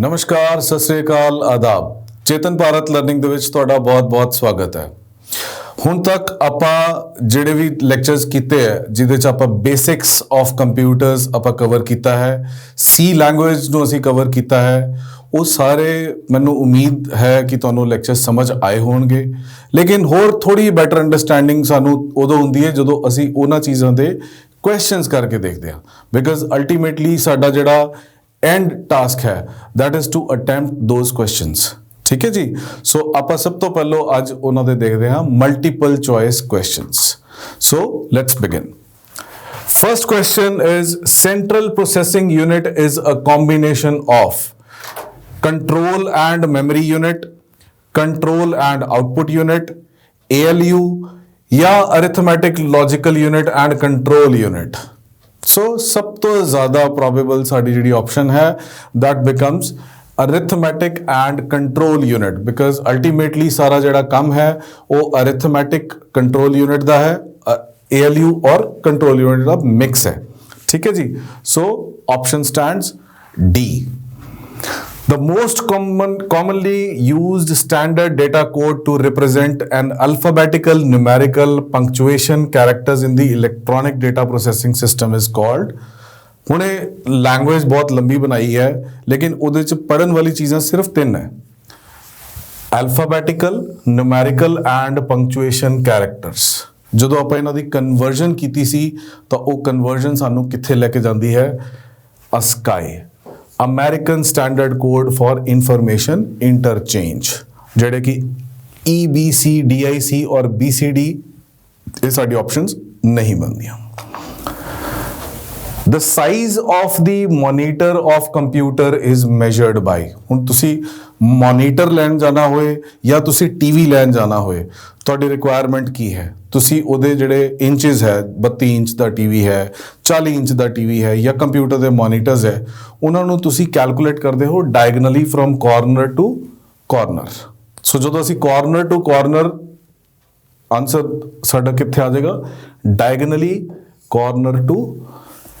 नमस्कार, सत श्री अकाल, आदाब। चेतन भारत लर्निंग ਦੇ ਵਿੱਚ ਤੁਹਾਡਾ ਬਹੁਤ-ਬਹੁਤ ਸਵਾਗਤ ਹੈ। ਹੁਣ ਤੱਕ ਆਪਾਂ ਜਿਹੜੇ ਵੀ ਲੈਕਚਰਸ ਕੀਤੇ ਹੈ ਜਿਹਦੇ ਚ ਆਪਾਂ ਬੇਸਿਕਸ ਆਫ ਕੰਪਿਊਟਰਸ ਆਪਾਂ ਕਵਰ ਕੀਤਾ ਹੈ, ਸੀ ਲੈਂਗੁਏਜ ਨੂੰ ਅਸੀਂ ਕਵਰ ਕੀਤਾ ਹੈ। ਉਹ ਸਾਰੇ ਮੈਨੂੰ ਉਮੀਦ ਹੈ ਕਿ ਤੁਹਾਨੂੰ ਲੈਕਚਰ ਸਮਝ ਆਏ ਹੋਣਗੇ, ਲੇਕਿਨ ਹੋਰ ਥੋੜੀ ਬੈਟਰ ਅੰਡਰਸਟੈਂਡਿੰਗ ਸਾਨੂੰ ਉਦੋਂ ਹੁੰਦੀ ਹੈ ਜਦੋਂ ਅਸੀਂ ਉਹਨਾਂ ਚੀਜ਼ਾਂ ਦੇ ਕੁਐਸਚਨਸ ਕਰਕੇ ਦੇਖਦੇ ਹਾਂ, ਬਿਕਾਜ਼ ਅਲਟੀਮੇਟਲੀ ਸਾਡਾ ਜਿਹੜਾ एंड टास्क है that is to attempt those questions. ठीक है जी। सो आप सब तो पहलो आज उन्होंने देखते हैं multiple choice questions. So let's begin. First question is central processing unit is a combination of control and memory unit, control and output unit, ALU या arithmetic logical unit and control unit. So सब तो ज़्यादा probable साड़ी जी option है that becomes arithmetic and control unit, because ultimately सारा जड़ा काम है वो अरिथमेटिक कंट्रोल यूनिट का है, ALU और कंट्रोल यूनिट का मिक्स है। ठीक है जी। So option stands D। The most commonly used standard data code to represent an alphabetical, numerical, punctuation characters in the electronic data processing system is called। हुणे language बहुत लंबी बनाई है, लेकिन उहदे च पढ़न वाली चीज़ां सिर्फ 3 है, अल्फाबैटिकल, न्यूमेरिकल एंड पंक्चुएशन कैरेक्टर्स। ਜਦੋਂ ਆਪਾਂ ਇਹਨਾਂ ਦੀ ਕਨਵਰਜਨ ਕੀਤੀ ਸੀ ਤਾਂ ਉਹ ਕਨਵਰਜਨ ਸਾਨੂੰ ਕਿੱਥੇ ਲੈ ਕੇ ਜਾਂਦੀ ਹੈ? ASCII, American standard code for information interchange, जेडे कि EBC, DIC और BCD ये साडी ऑप्शंस नहीं बनदियां। The size of the monitor of computer is measured by। हुण तुसी मॉनीटर लैन जाना होए या तुसी टीवी लैन जाना होए, ਤੁਹਾਡੀ ਰਿਕੁਆਇਰਮੈਂਟ ਕੀ ਹੈ? ਤੁਸੀਂ ਉਹਦੇ ਜਿਹੜੇ ਇੰਚਸ ਹੈ, 32 ਇੰਚ ਦਾ ਟੀਵੀ ਹੈ, 40 ਇੰਚ ਦਾ ਟੀਵੀ ਹੈ ਜਾਂ ਕੰਪਿਊਟਰ ਦੇ ਮੋਨੀਟਰਸ ਹੈ, ਉਹਨਾਂ ਨੂੰ ਤੁਸੀਂ ਕੈਲਕੂਲੇਟ ਕਰਦੇ ਹੋ ਡਾਇਗਨਲੀ ਫਰੋਮ ਕਾਰਨਰ ਟੂ ਕਾਰਨਰ। ਸੋ ਜਦੋਂ ਅਸੀਂ ਕਾਰਨਰ ਟੂ ਕਾਰਨਰ, ਆਨਸਰ ਸਾਡਾ ਕਿੱਥੇ ਆ ਜਾਏਗਾ? ਡਾਇਗਨਲੀ ਕਾਰਨਰ ਟੂ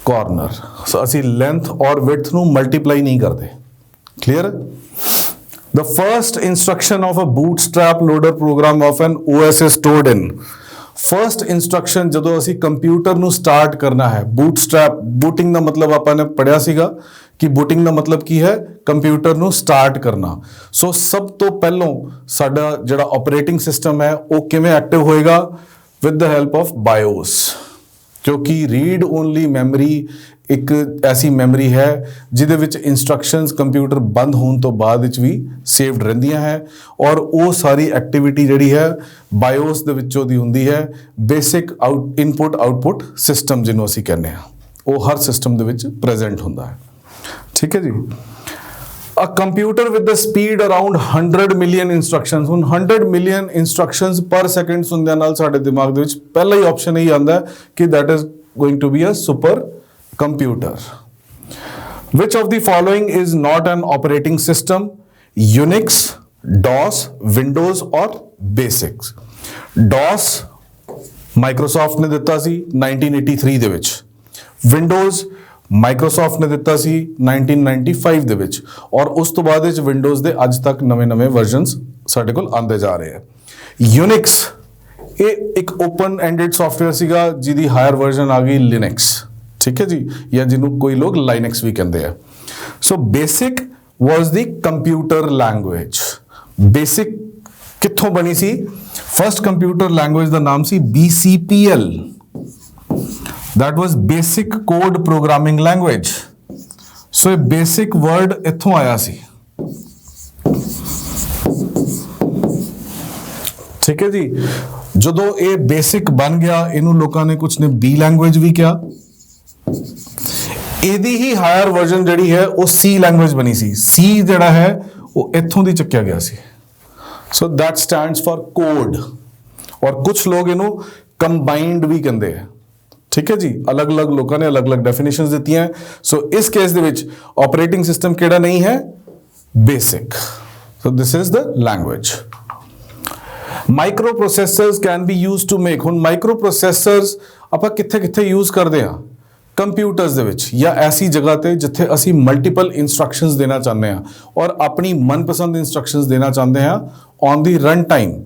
ਕਾਰਨਰ। ਸੋ ਅਸੀਂ ਲੈਂਥ ਔਰ ਵਿਡਥ ਨੂੰ ਮਲਟੀਪਲਾਈ ਨਹੀਂ ਕਰਦੇ। Clear? The first instruction of a bootstrap loader program of an OS is stored in। First instruction जो असी कंप्यूटर नू स्टार्ट करना है, बूटस्ट्रैप, बूटिंग का मतलब आपने पढ़िया सीगा कि बूटिंग का मतलब की है? कंप्यूटर नू स्टार्ट करना। सो सब तो पहलों साडा जिहड़ा ऑपरेटिंग सिस्टम है वो किवें एक्टिव होएगा? With the help of BIOS, क्योंकि रीड ओनली मैमरी एक ऐसी मैमरी है जिहदे विच इंस्ट्रक्शंस कंप्यूटर बंद होने तो बाद विच भी सेव्ड रहिंदियां है, और वो सारी एक्टिविटी जिहड़ी है बायोस दे विचों दी हुंदी है। बेसिक इनपुट आउटपुट सिस्टम जिन्हों असीं कहने हैं, वो हर सिस्टम दे विच प्रेजेंट हुंदा है। ठीक है जी। A computer with the speed around 100 million instructions, ਹੁਣ 100 million instructions per second ਸੁਣਦਿਆਂ ਨਾਲ ਸਾਡੇ ਦਿਮਾਗ ਦੇ ਵਿੱਚ ਪਹਿਲਾ ਹੀ ਆਪਸ਼ਨ ਇਹ ਆਉਂਦਾ ਹੈ ਕਿ that is going to be a super computer। Which of the following is not an operating system? Unix, DOS, Windows or Basics? DOS Microsoft ਨੇ ਦਿੱਤਾ ਸੀ 1983 ਦੇ ਵਿੱਚ, Windows ਮਾਈਕਰੋਸਾਫਟ ਨੇ ਦਿੱਤਾ ਸੀ 1995 ਦੇ ਵਿੱਚ, ਔਰ ਉਸ ਤੋਂ ਬਾਅਦ ਵਿੱਚ ਵਿੰਡੋਜ਼ ਦੇ ਅੱਜ ਤੱਕ ਨਵੇਂ-ਨਵੇਂ ਵਰਜ਼ਨਸ ਸਾਡੇ ਕੋਲ ਆਉਂਦੇ ਜਾ ਰਹੇ ਹੈ। ਯੂਨਿਕਸ ਇਹ ਇੱਕ ਓਪਨ ਐਂਡਡ ਸੌਫਟਵੇਅਰ ਸੀਗਾ ਜਿਹਦੀ ਹਾਇਰ ਵਰਜ਼ਨ ਆ ਗਈ ਲਿਨਕਸ। ਠੀਕ ਹੈ ਜੀ, ਜਾਂ ਜਿਹਨੂੰ ਕੋਈ ਲੋਕ ਲਾਈਨਕਸ ਵੀ ਕਹਿੰਦੇ ਆ। ਸੋ ਬੇਸਿਕ ਵਾਜ਼ ਦੀ ਕੰਪਿਊਟਰ ਲੈਂਗੁਏਜ। ਬੇਸਿਕ ਕਿੱਥੋਂ ਬਣੀ ਸੀ? ਫਸਟ ਕੰਪਿਊਟਰ ਲੈਂਗੁਏਜ ਦਾ ਨਾਮ ਸੀ BCPL। That was basic code programming language। So a basic word इत्थों आया सी। ठीक है जी। ਜਦੋਂ ਇਹ ਬੇਸਿਕ ਬਣ ਗਿਆ, ਇਹਨੂੰ ਲੋਕਾਂ ਨੇ ਕੁਝ ਨੇ B ਲੈਂਗੁਏਜ ਵੀ ਕਿਹਾ। ਇਹਦੀ ਹੀ ਹਾਇਰ ਵਰਜ਼ਨ ਜਿਹੜੀ ਹੈ ਉਹ C ਲੈਂਗੁਏਜ ਬਣੀ ਸੀ। C ਜਿਹੜਾ ਹੈ ਉਹ ਇੱਥੋਂ ਦੀ ਚੱਕਿਆ ਗਿਆ ਸੀ। ਸੋ that stands for code, ਔਰ ਕੁਝ ਲੋਕ ਇਹਨੂੰ ਕੰਬਾਈਨਡ ਵੀ ਕਹਿੰਦੇ ਆ। ठीक है जी, अलग अलग लोगों ने अलग अलग डेफिनेशंस दी हैं। सो इस केस दे विच ऑपरेटिंग सिस्टम केड़ा नहीं है? Basic. So this is the language. Microprocessors can be use to make. हुण माइक्रो प्रोसेसर्स आपां कित्थे कित्थे यूज करदे हां? ਕੰਪਿਊਟਰਸ ਦੇ ਵਿੱਚ ਜਾਂ ਐਸੀ ਜਗ੍ਹਾ ਤੇ ਜਿੱਥੇ ਅਸੀਂ ਮਲਟੀਪਲ ਇਨਸਟਰਕਸ਼ਨਸ ਦੇਣਾ ਚਾਹੁੰਦੇ ਹਾਂ ਔਰ ਆਪਣੀ ਮਨਪਸੰਦ ਇਨਸਟਰਕਸ਼ਨਸ ਦੇਣਾ ਚਾਹੁੰਦੇ ਹਾਂ on the run time.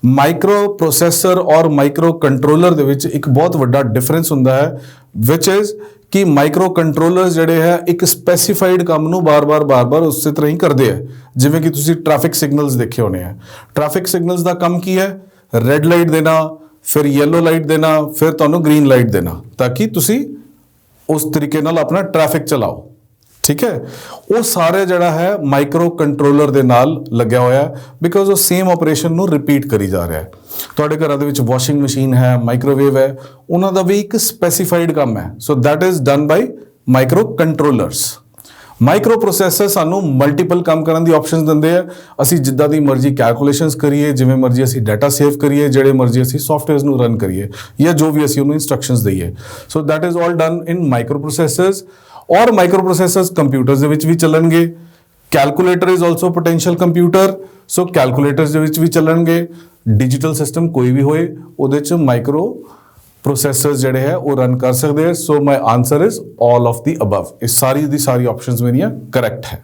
Micro processor ਔਰ ਮਾਈਕਰੋ ਕੰਟਰੋਲਰ ਦੇ ਵਿੱਚ ਇੱਕ ਬਹੁਤ ਵੱਡਾ ਡਿਫਰੈਂਸ ਹੁੰਦਾ ਹੈ ਵਿਚ ਇਜ਼ ਕਿ ਮਾਈਕਰੋ ਕੰਟਰੋਲਰਸ ਜਿਹੜੇ ਹੈ ਇੱਕ ਸਪੈਸੀਫਾਈਡ ਕੰਮ ਨੂੰ ਬਾਰ-ਬਾਰ ਉਸੇ ਤਰ੍ਹਾਂ ਹੀ ਕਰਦੇ ਆ। ਜਿਵੇਂ ਕਿ ਤੁਸੀਂ ਟ੍ਰੈਫਿਕ ਸਿਗਨਲਸ ਦੇਖੇ ਹੋਣੇ ਆ। ਟ੍ਰੈਫਿਕ ਸਿਗਨਲਸ ਦਾ ਕੰਮ ਕੀ ਹੈ? ਰੈੱਡ ਲਾਈਟ ਦੇਣਾ, ਫਿਰ ਯੈਲੋ ਲਾਈਟ ਦੇਣਾ, ਫਿਰ ਤੁਹਾਨੂੰ ਗ੍ਰੀਨ ਲਾਈਟ ਦੇਣਾ ਤਾਂ ਕਿ ਤੁਸੀਂ ਉਸ ਤਰੀਕੇ ਨਾਲ ਆਪਣਾ ਟ੍ਰੈਫਿਕ ਚਲਾਓ। ਠੀਕ ਹੈ, ਉਹ ਸਾਰੇ ਜਿਹੜਾ ਹੈ ਮਾਈਕਰੋ ਕੰਟਰੋਲਰ ਦੇ ਨਾਲ ਲੱਗਿਆ ਹੋਇਆ ਹੈ ਬਿਕੋਜ਼ ਉਹ ਸੇਮ ਆਪਰੇਸ਼ਨ ਨੂੰ ਰਿਪੀਟ ਕਰੀ ਜਾ ਰਿਹਾ ਹੈ। ਤੁਹਾਡੇ ਘਰਾਂ ਦੇ ਵਿੱਚ ਵਾਸ਼ਿੰਗ ਮਸ਼ੀਨ ਹੈ, ਮਾਈਕ੍ਰੋਵੇਵ ਹੈ, ਉਹਨਾਂ ਦਾ ਵੀ ਇੱਕ ਸਪੈਸੀਫਾਈਡ ਕੰਮ ਹੈ। So that is done by microcontrollers. Microprocessor ਸਾਨੂੰ ਮਲਟੀਪਲ ਕੰਮ ਕਰਨ ਦੀ ਆਪਸ਼ਨਸ ਦਿੰਦੇ ਆ। ਅਸੀਂ ਜਿੱਦਾਂ ਦੀ ਮਰਜ਼ੀ ਕੈਲਕੂਲੇਸ਼ਨਸ ਕਰੀਏ, ਜਿਵੇਂ ਮਰਜ਼ੀ ਅਸੀਂ ਡਾਟਾ ਸੇਵ ਕਰੀਏ, ਜਿਹੜੇ ਮਰਜ਼ੀ ਅਸੀਂ ਸੌਫਟਵੇਅਰਸ ਨੂੰ ਰਨ ਕਰੀਏ ਜਾਂ ਜੋ ਵੀ ਅਸੀਂ ਉਹਨੂੰ ਇਨਸਟਰਕਸ਼ਨਸ ਦਈਏ। So that is all done in microprocessors. ਔਰ ਮਾਈਕਰੋ ਪ੍ਰੋਸੈਸਰਸ ਕੰਪਿਊਟਰਸ ਦੇ ਵਿੱਚ ਵੀ ਚੱਲਣਗੇ। Calculator is also potential computer, so calculators ਦੇ ਵਿੱਚ ਵੀ ਚੱਲਣਗੇ। ਡਿਜੀਟਲ ਸਿਸਟਮ ਕੋਈ ਵੀ ਹੋਏ ਉਹਦੇ 'ਚ ਮਾਈਕਰੋ ਪ੍ਰੋਸੈਸਰਸ ਜਿਹੜੇ ਹੈ ਉਹ ਰਨ ਕਰ ਸਕਦੇ ਹੈ। So my answer is all of the above. ਇਹ ਸਾਰੀ ਦੀ ਸਾਰੀ ਆਪਸ਼ਨਸ ਮੇਰੀਆਂ ਕਰੈਕਟ ਹੈ।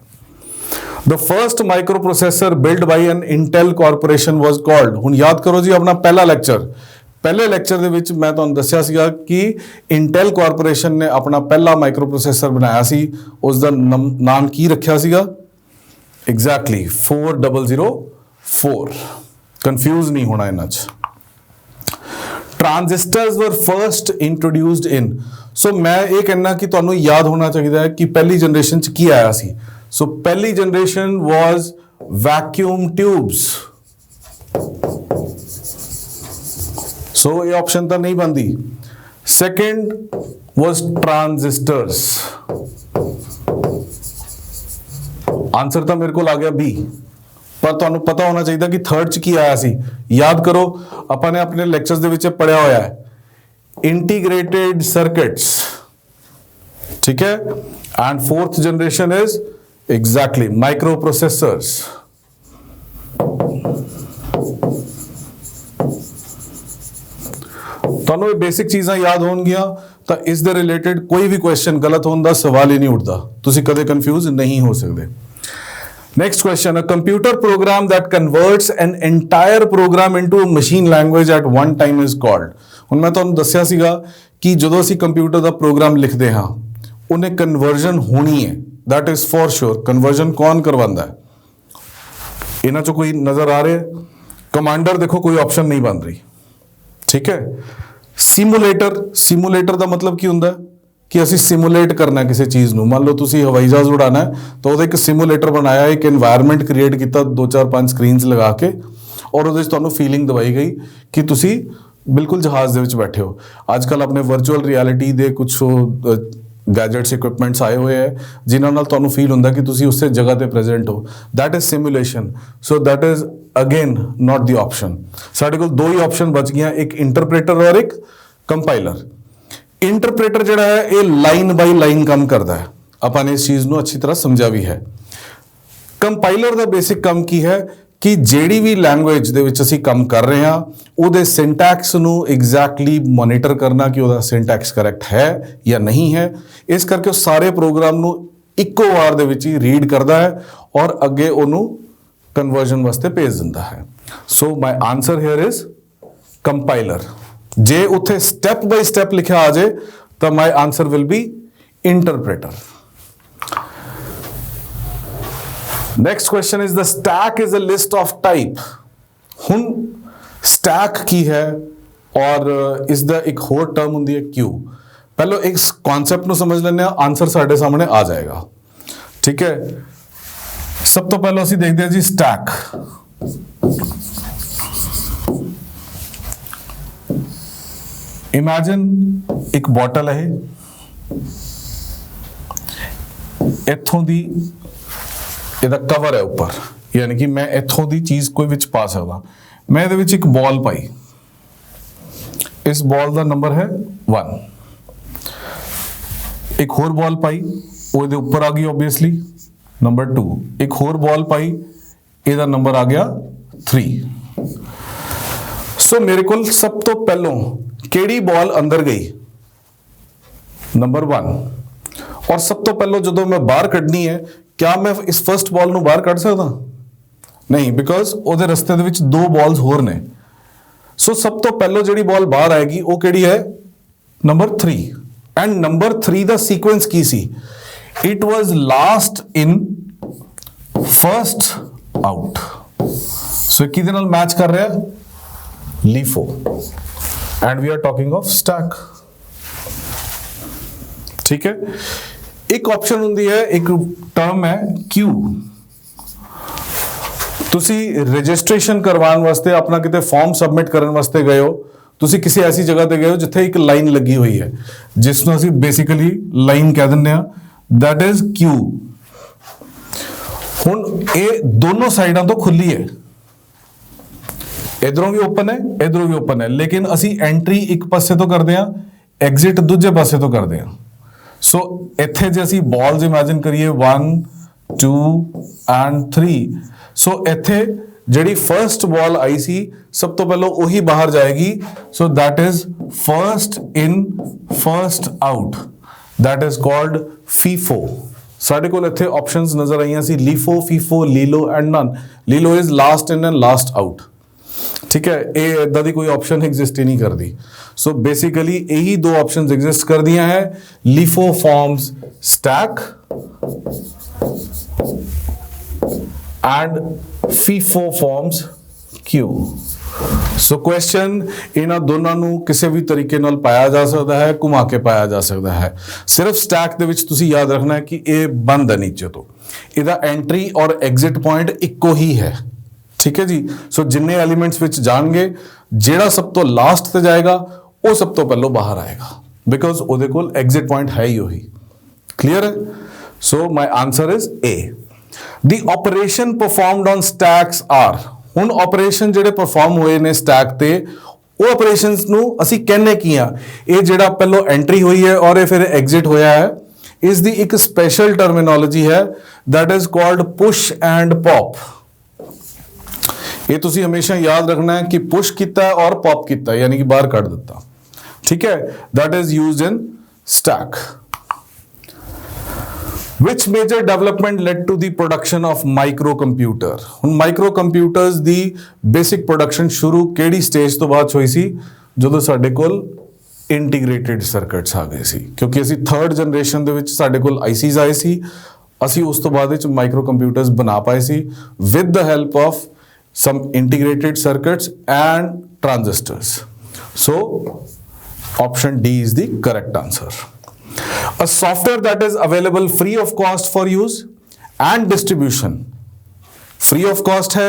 The first microprocessor built by an Intel corporation was called। ਹੁਣ ਯਾਦ ਕਰੋ ਜੀ ਆਪਣਾ ਪਹਿਲਾ ਲੈਕਚਰ। ਪਹਿਲੇ ਲੈਕਚਰ ਦੇ ਵਿੱਚ ਮੈਂ ਤੁਹਾਨੂੰ ਦੱਸਿਆ ਸੀਗਾ ਕਿ ਇੰਟੈਲ ਕਾਰਪੋਰੇਸ਼ਨ ਨੇ ਆਪਣਾ ਪਹਿਲਾ ਮਾਈਕਰੋ ਪ੍ਰੋਸੈਸਰ ਬਣਾਇਆ ਸੀ। ਉਸ ਦਾ ਨਾਮ ਕੀ ਰੱਖਿਆ ਸੀਗਾ? ਐਗਜ਼ੈਕਟਲੀ 4004। ਕਨਫਿਊਜ਼ ਨਹੀਂ ਹੋਣਾ ਇਹਨਾਂ 'ਚ। ਟ੍ਰਾਂਜ਼ਿਸਟਰਸ ਵਰ ਫਰਸਟ ਇੰਟਰੋਡਿਊਸਡ ਇਨ। ਸੋ ਮੈਂ ਇਹ ਕਹਿਣਾ ਕਿ ਤੁਹਾਨੂੰ ਯਾਦ ਹੋਣਾ ਚਾਹੀਦਾ ਹੈ ਕਿ ਪਹਿਲੀ ਜਨਰੇਸ਼ਨ 'ਚ ਕੀ ਆਇਆ ਸੀ। ਸੋ ਪਹਿਲੀ ਜਨਰੇਸ਼ਨ ਵਾਜ਼ ਵੈਕਿਊਮ ਟਿਊਬਸ। ਸੋ ਇਹ ਆਪਸ਼ਨ ਤਾਂ ਨਹੀਂ ਬਣਦੀ। ਸੈਕਿੰਡ ਵਾਜ਼ ਟ੍ਰਾਂਜ਼ਿਸਟਰਸ। ਆਂਸਰ ਤਾਂ ਮੇਰੇ ਕੋਲ ਆ ਗਿਆ ਬੀ, ਪਰ ਤੁਹਾਨੂੰ ਪਤਾ ਹੋਣਾ ਚਾਹੀਦਾ ਕਿ ਥਰਡ 'ਚ ਕੀ ਆਇਆ ਸੀ। ਯਾਦ ਕਰੋ, ਆਪਾਂ ਨੇ ਆਪਣੇ ਲੈਕਚਰਸ ਦੇ ਵਿੱਚ ਪੜਿਆ ਹੋਇਆ ਹੈ ਇੰਟੀਗ੍ਰੇਟਿਡ ਸਰਕਿਟਸ। ਠੀਕ ਹੈ, and fourth generation is exactly micro processors. ਤੁਹਾਨੂੰ ਇਹ ਬੇਸਿਕ ਚੀਜ਼ਾਂ ਯਾਦ ਹੋਣਗੀਆਂ ਤਾਂ ਇਸ ਦੇ ਰਿਲੇਟਡ ਕੋਈ ਵੀ ਕੁਐਸਚਨ ਗਲਤ ਹੋਣ ਦਾ ਸਵਾਲ ਹੀ ਨਹੀਂ ਉੱਠਦਾ। ਤੁਸੀਂ ਕਦੇ ਕਨਫਿਊਜ਼ ਨਹੀਂ ਹੋ ਸਕਦੇ। Next question, a computer program that converts an entire program into a machine language at one time is called। ਹੁਣ ਮੈਂ ਤੁਹਾਨੂੰ ਦੱਸਿਆ ਸੀਗਾ ਕਿ ਜਦੋਂ ਅਸੀਂ ਕੰਪਿਊਟਰ ਦਾ ਪ੍ਰੋਗਰਾਮ ਲਿਖਦੇ ਹਾਂ ਉਹਨੇ ਕਨਵਰਜਨ ਹੋਣੀ ਹੈ। that is for sure। Conversion ਕੌਣ ਕਰਵਾਉਂਦਾ ਹੈ? ਇਹਨਾਂ 'ਚੋਂ ਕੋਈ ਨਜ਼ਰ ਆ ਰਿਹਾ? ਕਮਾਂਡਰ ਦੇਖੋ ਕੋਈ ਆਪਸ਼ਨ ਨਹੀਂ ਬਣ ਰਹੀ। ਠੀਕ ਹੈ। ਸਿਮੂਲੇਟਰ ਦਾ ਮਤਲਬ ਕੀ ਹੁੰਦਾ ਹੈ ਕਿ ਅਸੀਂ ਸਿਮੂਲੇਟ ਕਰਨਾ ਕਿਸੇ ਚੀਜ਼ ਨੂੰ। ਮੰਨ ਲਓ ਤੁਸੀਂ ਹਵਾਈ ਜਹਾਜ਼ ਉਡਾਣਾ ਹੈ ਤਾਂ ਉਹਦਾ ਇੱਕ ਸਿਮੂਲੇਟਰ ਬਣਾਇਆ, ਇੱਕ এনवायरमेंट ਕ੍ਰੀਏਟ ਕੀਤਾ 2-4-5 ਸਕਰੀਨਸ ਲਗਾ ਕੇ, ਔਰ ਉਹਦੇ 'ਚ ਤੁਹਾਨੂੰ ਫੀਲਿੰਗ ਦਵਾਈ ਗਈ ਕਿ ਤੁਸੀਂ ਬਿਲਕੁਲ ਜਹਾਜ਼ ਦੇ ਵਿੱਚ ਬੈਠੇ ਹੋ। ਅੱਜ ਕੱਲ੍ਹ ਆਪਣੇ ਵਰਚੁਅਲ ਰਿਐਲਿਟੀ ਦੇ ਕੁਝ ਗੈਜਟਸ ਇਕਵਿਪਮੈਂਟਸ ਆਏ ਹੋਏ ਹੈ ਜਿਨ੍ਹਾਂ ਨਾਲ ਤੁਹਾਨੂੰ ਫੀਲ ਹੁੰਦਾ ਕਿ ਤੁਸੀਂ ਉਸੇ ਜਗ੍ਹਾ ਤੇ ਪ੍ਰੈਜ਼ੈਂਟ ਹੋ। That is simulation. So that is again not the option. ਸਾਡੇ ਕੋਲ ਦੋ ਹੀ ਆਪਸ਼ਨ ਬਚ ਗਈਆਂ, ਇੱਕ ਇੰਟਰਪ੍ਰੇਟਰ ਔਰ ਇੱਕ ਕੰਪਾਈਲਰ। ਇੰਟਰਪ੍ਰੇਟਰ ਜਿਹੜਾ ਹੈ ਇਹ ਲਾਈਨ ਬਾਈ ਲਾਈਨ ਕੰਮ ਕਰਦਾ ਹੈ। ਆਪਾਂ ਨੇ ਇਸ ਚੀਜ਼ ਨੂੰ ਅੱਛੀ ਤਰ੍ਹਾਂ ਸਮਝਿਆ ਵੀ ਹੈ। ਕੰਪਾਈਲਰ ਦਾ ਬੇਸਿਕ ਕੰਮ ਕੀ ਹੈ ਕਿ ਜਿਹੜੀ ਵੀ ਲੈਂਗੁਏਜ ਦੇ ਵਿੱਚ ਅਸੀਂ ਕੰਮ ਕਰ ਰਹੇ ਹਾਂ ਉਹਦੇ ਸਿੰਟੈਕਸ ਨੂੰ ਐਗਜ਼ੈਕਟਲੀ ਮੋਨੀਟਰ ਕਰਨਾ ਕਿ ਉਹਦਾ ਸਿੰਟੈਕਸ ਕਰੈਕਟ ਹੈ ਜਾਂ ਨਹੀਂ ਹੈ। ਇਸ ਕਰਕੇ ਉਹ ਸਾਰੇ ਪ੍ਰੋਗਰਾਮ ਨੂੰ ਇੱਕੋ ਵਾਰ ਦੇ ਵਿੱਚ ਹੀ ਰੀਡ ਕਰਦਾ ਹੈ ਔਰ ਅੱਗੇ ਉਹਨੂੰ ਕਨਵਰਜਨ ਵਾਸਤੇ ਭੇਜ ਦਿੰਦਾ ਹੈ। So my answer here is compiler. ਜੇ ਉੱਥੇ ਸਟੈਪ ਬਾਈ ਸਟੈਪ ਲਿਖਿਆ ਆ ਜਾਏ ਤਾਂ my answer will be interpreter. Next question is the stack is a list of type। ਹੁਣ stack ਕੀ ਹੈ ਔਰ ਇਸ ਦਾ ਇੱਕ ਹੋਰ ਟਰਮ ਹੁੰਦੀ ਹੈ queue। ਪਹਿਲਾਂ ਇਸ ਕਨਸੈਪਟ ਨੂੰ ਸਮਝ ਲੈਂਦੇ ਹਾਂ, ਆਂਸਰ ਸਾਡੇ ਸਾਹਮਣੇ ਆ ਜਾਏਗਾ। ਠੀਕ ਹੈ, ਸਭ ਤੋਂ ਪਹਿਲਾਂ ਅਸੀਂ ਦੇਖਦੇ ਹਾਂ ਜੀ stack। ਇਮੈਜਿਨ ਇੱਕ ਬੋਟਲ ਹੈ, ਇੱਥੋਂ ਦੀ ਇਹਦਾ ਕਵਰ ਹੈ ਉੱਪਰ, ਯਾਨੀ ਕਿ ਮੈਂ ਇੱਥੋਂ ਦੀ ਚੀਜ਼ ਕੋਈ ਵਿੱਚ ਪਾ ਸਕਦਾ। ਮੈਂ ਇਹਦੇ ਵਿੱਚ ਇੱਕ ਬਾਲ ਪਾਈ, ਇਸ ਬਾਲ ਦਾ ਨੰਬਰ ਹੈ 1। ਇੱਕ ਹੋਰ ਬਾਲ ਪਾਈ, ਉਹ ਇਹਦੇ ਉੱਪਰ ਆ ਗਈ ਓਬਵੀਅਸਲੀ, ਨੰਬਰ 2। ਇੱਕ ਹੋਰ ਬਾਲ ਪਾਈ, ਇਹਦਾ ਨੰਬਰ ਆ ਗਿਆ 3। ਸੋ ਮੇਰੇ ਕੋਲ ਸਭ ਤੋਂ ਪਹਿਲੋਂ ਕਿਹੜੀ ਬਾਲ ਅੰਦਰ ਗਈ? ਨੰਬਰ 1। ਔਰ ਸਭ ਤੋਂ ਪਹਿਲਾਂ ਜਦੋਂ ਮੈਂ ਬਾਹਰ ਕੱਢਣੀ ਹੈ, ਕਿਆ ਮੈਂ ਇਸ ਫਰਸਟ ਬਾਲ ਨੂੰ ਬਾਹਰ ਕੱਢ ਸਕਦਾ? ਨਹੀਂ, ਬਿਕੋਜ਼ ਉਹਦੇ ਰਸਤੇ ਦੇ ਵਿੱਚ 2 ਬਾਲਸ ਹੋਰ ਨੇ। ਸੋ ਸਭ ਤੋਂ ਪਹਿਲਾਂ ਜਿਹੜੀ ਬਾਲ ਬਾਹਰ ਆਏਗੀ ਉਹ ਕਿਹੜੀ ਹੈ? ਨੰਬਰ 3। ਐਂਡ ਨੰਬਰ 3 ਦਾ ਸੀਕੁਐਂਸ ਕੀ ਸੀ? It was last in first out. So ਕਿਹਦੇ ਨਾਲ ਮੈਚ ਕਰ ਰਿਹਾ? LIFO। And we are talking of stack. ਠੀਕ ਹੈ। ਇੱਕ ਆਪਸ਼ਨ ਹੁੰਦੀ ਹੈ, ਇੱਕ ਟਰਮ ਹੈ Q। ਤੁਸੀਂ ਰਜਿਸਟ੍ਰੇਸ਼ਨ ਕਰਵਾਉਣ ਵਾਸਤੇ ਆਪਣਾ ਕਿਤੇ ਫਾਰਮ ਸਬਮਿਟ ਕਰਨ ਵਾਸਤੇ ਗਏ ਹੋ, ਤੁਸੀਂ ਕਿਸੇ ਐਸੀ ਜਗ੍ਹਾ ਤੇ ਗਏ ਹੋ ਜਿੱਥੇ ਇੱਕ ਲਾਈਨ ਲੱਗੀ ਹੋਈ ਹੈ, ਜਿਸ ਨੂੰ ਅਸੀਂ ਬੇਸਿਕਲੀ ਲਾਈਨ ਕਹਿ ਦਿੰਦੇ ਆ, that is Q। ਹੁਣ ਇਹ ਦੋਨੋਂ ਸਾਈਡਾਂ ਤੋਂ ਖੁੱਲੀ ਹੈ, ਇਧਰੋਂ ਵੀ ਓਪਨ ਹੈ, ਇਧਰੋਂ ਵੀ ਓਪਨ ਹੈ, ਲੇਕਿਨ ਅਸੀਂ ਐਂਟਰੀ ਇੱਕ ਪਾਸੇ ਤੋਂ ਕਰਦੇ ਆ, ਐਗਜ਼ਿਟ ਦੂਜੇ ਪਾਸੇ ਤੋਂ ਕਰਦੇ ਆ। ਸੋ ਇੱਥੇ ਜੇ ਅਸੀਂ ਬਾਲਸ ਇਮੇਜਿਨ ਕਰੀਏ 1 2 ਐਂਡ 3, ਸੋ ਇੱਥੇ ਜਿਹੜੀ ਫਰਸਟ ਬਾਲ ਆਈ ਸੀ ਸਭ ਤੋਂ ਪਹਿਲਾਂ ਉਹੀ ਬਾਹਰ ਜਾਏਗੀ। ਸੋ that is first in first out, that is called FIFO। ਸਾਡੇ ਕੋਲ ਇੱਥੇ ਆਪਸ਼ਨਸ ਨਜ਼ਰ ਆਈਆਂ ਸੀ LIFO, FIFO, LILO and none। LILO is last in and last out। ਠੀਕ ਹੈ, ਇਹ ਇਦਾਂ ਦੀ ਕੋਈ ਆਪਸ਼ਨ ਐਗਜ਼ਿਸਟ ਹੀ ਨਹੀਂ ਕਰਦੀ। ਸੋ ਬੇਸਿਕਲੀ ਇਹੀ 2 ਆਪਸ਼ਨਸ ਐਗਜ਼ਿਸਟ ਕਰਦੀਆਂ ਹੈ। LIFO forms stack and FIFO forms Q। So question ਇਹਨਾਂ ਦੋਨਾਂ ਨੂੰ ਕਿਸੇ ਵੀ ਤਰੀਕੇ ਨਾਲ ਪਾਇਆ ਜਾ ਸਕਦਾ ਹੈ, ਘੁਮਾ ਕੇ ਪਾਇਆ ਜਾ ਸਕਦਾ ਹੈ। ਸਿਰਫ ਸਟੈਕ ਦੇ ਵਿੱਚ ਤੁਸੀਂ ਯਾਦ ਰੱਖਣਾ ਹੈ ਕਿ ਇਹ ਬੰਦ ਹੈ ਨੀਚੇ ਤੋਂ, ਇਹਦਾ ਐਂਟਰੀ ਔਰ ਐਗਜ਼ਿਟ ਪੁਆਇੰਟ ਇੱਕੋ ਹੀ ਹੈ। ਠੀਕ ਹੈ ਜੀ। ਸੋ ਜਿੰਨੇ ਐਲੀਮੈਂਟਸ ਵਿੱਚ ਜਾਣਗੇ, ਜਿਹੜਾ ਸਭ ਤੋਂ ਲਾਸਟ ਤੇ ਜਾਏਗਾ ਉਹ ਸਭ ਤੋਂ ਪਹਿਲਾਂ ਬਾਹਰ ਆਏਗਾ, ਬਿਕੋਜ਼ ਉਹਦੇ ਕੋਲ ਐਗਜ਼ਿਟ ਪੁਆਇੰਟ ਹੈ ਹੀ ਉਹੀ। ਕਲੀਅਰ ਹੈ? So my answer is A। The operation performed on stacks are। ਹੁਣ ਆਪਰੇਸ਼ਨ ਜਿਹੜੇ ਪਰਫਾਰਮ ਹੋਏ ਨੇ ਸਟੈਕ ਤੇ, ਉਹ ਆਪਰੇਸ਼ਨਸ ਨੂੰ ਅਸੀਂ ਕਹਿੰਦੇ ਕੀ ਆ? ਇਹ ਜਿਹੜਾ ਪਹਿਲਾਂ ਐਂਟਰੀ ਹੋਈ ਹੈ ਔਰ ਇਹ ਫਿਰ ਐਗਜ਼ਿਟ ਹੋਇਆ ਹੈ, ਇਸ ਦੀ ਇੱਕ ਸਪੈਸ਼ਲ ਟਰਮੀਨੋਲੋਜੀ ਹੈ, that is called push and pop। ਇਹ ਤੁਸੀਂ ਹਮੇਸ਼ਾ ਯਾਦ ਰੱਖਣਾ ਹੈ ਕਿ ਪੁਸ਼ ਕੀਤਾ ਔਰ ਪॉप ਕੀਤਾ, ਯਾਨੀ ਕਿ ਬਾਹਰ ਕੱਢ ਦਿੱਤਾ। ਠੀਕ ਹੈ, that is used in stack। Which major development led to the production of microcomputer? ਹੁਣ ਮਾਈਕਰੋਕੰਪਿਊਟਰਸ ਦੀ ਬੇਸਿਕ ਪ੍ਰੋਡਕਸ਼ਨ ਸ਼ੁਰੂ ਕਿਹੜੀ ਸਟੇਜ ਤੋਂ ਬਾਅਦ ਹੋਈ ਸੀ? ਜਦੋਂ ਸਾਡੇ ਕੋਲ ਇੰਟੀਗ੍ਰੇਟਿਡ ਸਰਕਟਸ ਆ ਗਏ ਸੀ, ਕਿਉਂਕਿ ਅਸੀਂ 3rd ਜਨਰੇਸ਼ਨ ਦੇ ਵਿੱਚ ਸਾਡੇ ਕੋਲ ICs ਆਏ ਸੀ, ਅਸੀਂ ਉਸ ਤੋਂ ਬਾਅਦ ਵਿੱਚ ਮਾਈਕਰੋਕੰਪਿਊਟਰਸ ਬਣਾ ਪਾਏ ਸੀ with the help of some integrated circuits and transistors। So option D is the correct answer। A software that is available free of cost for use and distribution। free of cost है,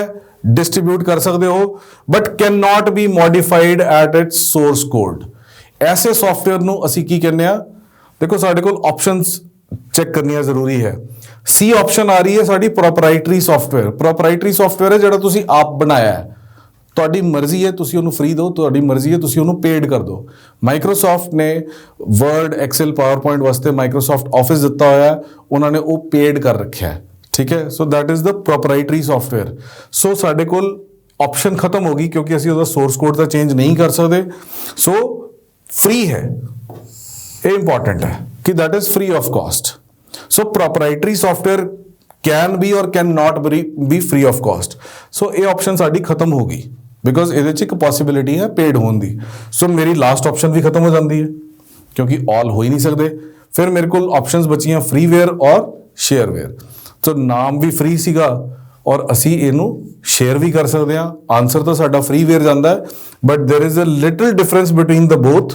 distribute कर सकते हो, but cannot be modified at its source code। ऐसे software ਨੂੰ ਅਸੀਂ ਕੀ ਕਹਿੰਦੇ ਆ? ਦੇਖੋ ਸਾਡੇ ਕੋਲ ਆਪਸ਼ਨਸ ਚੈੱਕ ਕਰਨੀਆਂ ਜ਼ਰੂਰੀ ਹੈ। C ਆਪਸ਼ਨ ਆ ਰਹੀ ਹੈ ਸਾਡੀ ਪ੍ਰੋਪਰਾਈਟਰੀ ਸੌਫਟਵੇਅਰ। ਪ੍ਰੋਪਰਾਈਟਰੀ ਸੌਫਟਵੇਅਰ ਹੈ ਜਿਹੜਾ ਤੁਸੀਂ ਆਪ ਬਣਾਇਆ ਹੈ, ਤੁਹਾਡੀ ਮਰਜ਼ੀ ਹੈ ਤੁਸੀਂ ਉਹਨੂੰ ਫ੍ਰੀ ਦਿਓ, ਤੁਹਾਡੀ ਮਰਜ਼ੀ ਹੈ ਤੁਸੀਂ ਉਹਨੂੰ ਪੇਡ ਕਰ ਦਿਓ। ਮਾਈਕਰੋਸਾਫਟ ਨੇ ਵਰਡ, ਐਕਸਲ, ਪਾਵਰਪੁਆਇੰਟ ਵਾਸਤੇ ਮਾਈਕਰੋਸਾਫਟ ਆਫਿਸ ਦਿੱਤਾ ਹੋਇਆ ਹੈ, ਉਹਨਾਂ ਨੇ ਉਹ ਪੇਡ ਕਰ ਰੱਖਿਆ ਹੈ। ਠੀਕ ਹੈ, so that is the proprietary software. So ਸਾਡੇ ਕੋਲ ਆਪਸ਼ਨ ਖਤਮ ਹੋ ਗਈ ਕਿਉਂਕਿ ਅਸੀਂ ਉਹਦਾ ਸੋਰਸ ਕੋਡ ਤਾਂ ਚੇਂਜ ਨਹੀਂ ਕਰ ਸਕਦੇ। ਸੋ ਫ੍ਰੀ ਹੈ, ਇਹ ਇੰਪੋਰਟੈਂਟ ਹੈ ਕਿ that is free of cost. So proprietary software can be or can not be free of cost. So ਇਹ ਆਪਸ਼ਨ ਸਾਡੀ ਖਤਮ ਹੋ ਗਈ ਬਿਕੋਜ਼ ਇਹਦੇ 'ਚ ਇੱਕ ਪੋਸੀਬਿਲਿਟੀ ਹੈ ਪੇਡ ਹੋਣ ਦੀ। ਸੋ ਮੇਰੀ ਲਾਸਟ ਆਪਸ਼ਨ ਵੀ ਖਤਮ ਹੋ ਜਾਂਦੀ ਹੈ ਕਿਉਂਕਿ ਆਲ ਹੋ ਹੀ ਨਹੀਂ ਸਕਦੇ। ਫਿਰ ਮੇਰੇ ਕੋਲ ਆਪਸ਼ਨਸ ਬਚੀਆਂ ਫ੍ਰੀਵੇਅਰ ਔਰ ਸ਼ੇਅਰਵੇਅਰ। ਸੋ ਨਾਮ ਵੀ ਫ੍ਰੀ ਸੀਗਾ ਔਰ ਅਸੀਂ ਇਹਨੂੰ ਸ਼ੇਅਰ ਵੀ ਕਰ ਸਕਦੇ ਹਾਂ। ਆਨਸਰ ਤਾਂ ਸਾਡਾ ਫ੍ਰੀਵੇਅਰ ਜਾਂਦਾ ਹੈ, but there is a little difference between the both.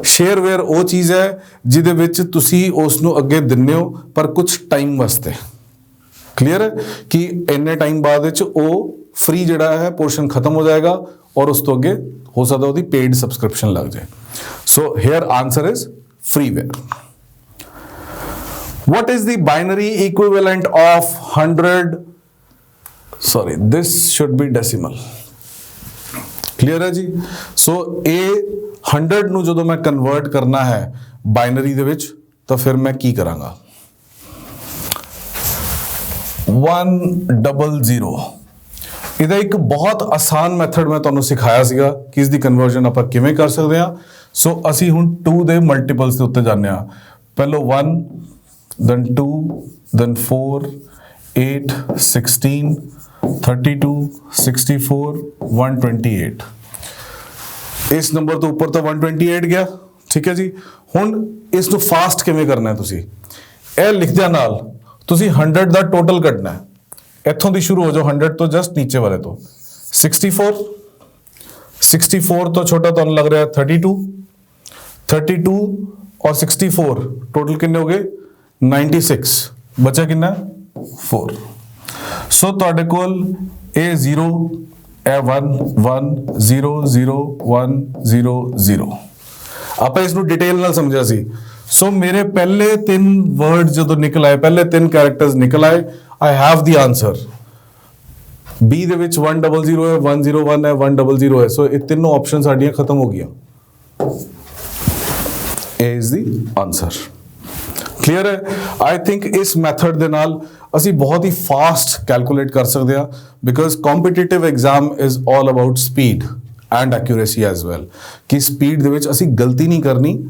Shareware ਉਹ ਚੀਜ਼ ਹੈ ਜਿਹਦੇ ਵਿੱਚ ਤੁਸੀਂ ਉਸ ਨੂੰ ਅੱਗੇ ਦਿੰਦੇ ਹੋ ਪਰ ਕੁਝ ਟਾਈਮ ਵਾਸਤੇ। ਕਲੀਅਰ ਹੈ ਕਿ ਇੰਨੇ ਟਾਈਮ ਬਾਅਦ ਵਿੱਚ ਉਹ ਫ੍ਰੀ ਜਿਹੜਾ ਹੈ ਪੋਰਸ਼ਨ ਖਤਮ ਹੋ ਜਾਏਗਾ ਔਰ ਉਸ ਤੋਂ ਅੱਗੇ ਹੋ ਸਕਦਾ ਉਹਦੀ ਪੇਡ ਸਬਸਕ੍ਰਿਪਸ਼ਨ ਲੱਗ ਜਾਏ। So here answer is freeware. What is the binary equivalent of 100? Sorry, this should be decimal. Clear है जी? So A 100 ਨੂੰ ਜਦੋਂ ਮੈਂ ਕਨਵਰਟ ਕਰਨਾ ਹੈ ਬਾਈਨਰੀ ਦੇ ਵਿੱਚ ਤਾਂ ਫਿਰ ਮੈਂ ਕੀ ਕਰਾਂਗਾ? 100। ਇਹਦਾ ਇੱਕ ਬਹੁਤ ਆਸਾਨ ਮੈਥਡ ਮੈਂ ਤੁਹਾਨੂੰ ਸਿਖਾਇਆ ਸੀਗਾ ਕਿ ਇਸ ਦੀ ਕਨਵਰਜਨ ਆਪਾਂ ਕਿਵੇਂ ਕਰ ਸਕਦੇ ਹਾਂ। ਸੋ ਅਸੀਂ ਹੁਣ 2 ਦੇ ਮਲਟੀਪਲਸ ਦੇ ਉੱਤੇ ਜਾਂਦੇ ਆ। ਪਹਿਲੋ 1 then 2 then 4 8 16 32 64 128। ਇਸ ਨੰਬਰ ਤੋਂ ਉੱਪਰ ਤਾਂ 128 ਗਿਆ। ਠੀਕ ਹੈ ਜੀ। ਹੁਣ ਇਸ ਨੂੰ ਫਾਸਟ ਕਿਵੇਂ ਕਰਨਾ ਹੈ? ਤੁਸੀਂ ਇਹ ਲਿਖਦਿਆਂ ਨਾਲ ਤੁਸੀਂ 100 ਦਾ ਟੋਟਲ ਕੱਢਣਾ ਹੈ। ਇੱਥੋਂ ਦੀ ਸ਼ੁਰੂ ਹੋ ਜਾਓ 100 ਤੋਂ ਜਸਟ ਨੀਚੇ ਵਾਲੇ ਤੋਂ। 64 ਤੋਂ ਛੋਟਾ ਤੁਹਾਨੂੰ ਲੱਗ ਰਿਹਾ 32 ਔਰ 64 ਟੋਟਲ ਕਿੰਨੇ ਹੋ ਗਏ 96। ਬਚਿਆ ਕਿੰਨਾ 4। ਸੋ ਤੁਹਾਡੇ ਕੋਲ ਇਹ 0 ਇਹ 1 1 0 0 1 0 0। ਆਪਾਂ ਇਸ ਨੂੰ ਡਿਟੇਲ ਨਾਲ ਸਮਝਿਆ ਸੀ। ਸੋ ਮੇਰੇ ਪਹਿਲੇ 3 ਵਰਡ ਜਦੋਂ ਨਿਕਲ ਆਏ, ਪਹਿਲੇ 3 ਕੈਰੈਕਟਰਸ ਨਿਕਲ ਆਏ, I have the answer. B ਦੇ ਵਿੱਚ 100 ਹੈ 101 ਹੈ 100 ਹੈ। ਸੋ ਇਹ ਤਿੰਨੋਂ ਆਪਸ਼ਨ ਸਾਡੀਆਂ ਖਤਮ ਹੋ ਗਈਆਂ। A is the answer। Clear ਹੈ? ਆਈ ਥਿੰਕ ਇਸ ਮੈਥਡ ਦੇ ਨਾਲ ਅਸੀਂ ਬਹੁਤ ਹੀ ਫਾਸਟ ਕੈਲਕੂਲੇਟ ਕਰ ਸਕਦੇ ਹਾਂ, because competitive exam is all about speed and accuracy as well. ਕਿ ਸਪੀਡ ਦੇ ਵਿੱਚ ਅਸੀਂ ਗਲਤੀ ਨਹੀਂ ਕਰਨੀ,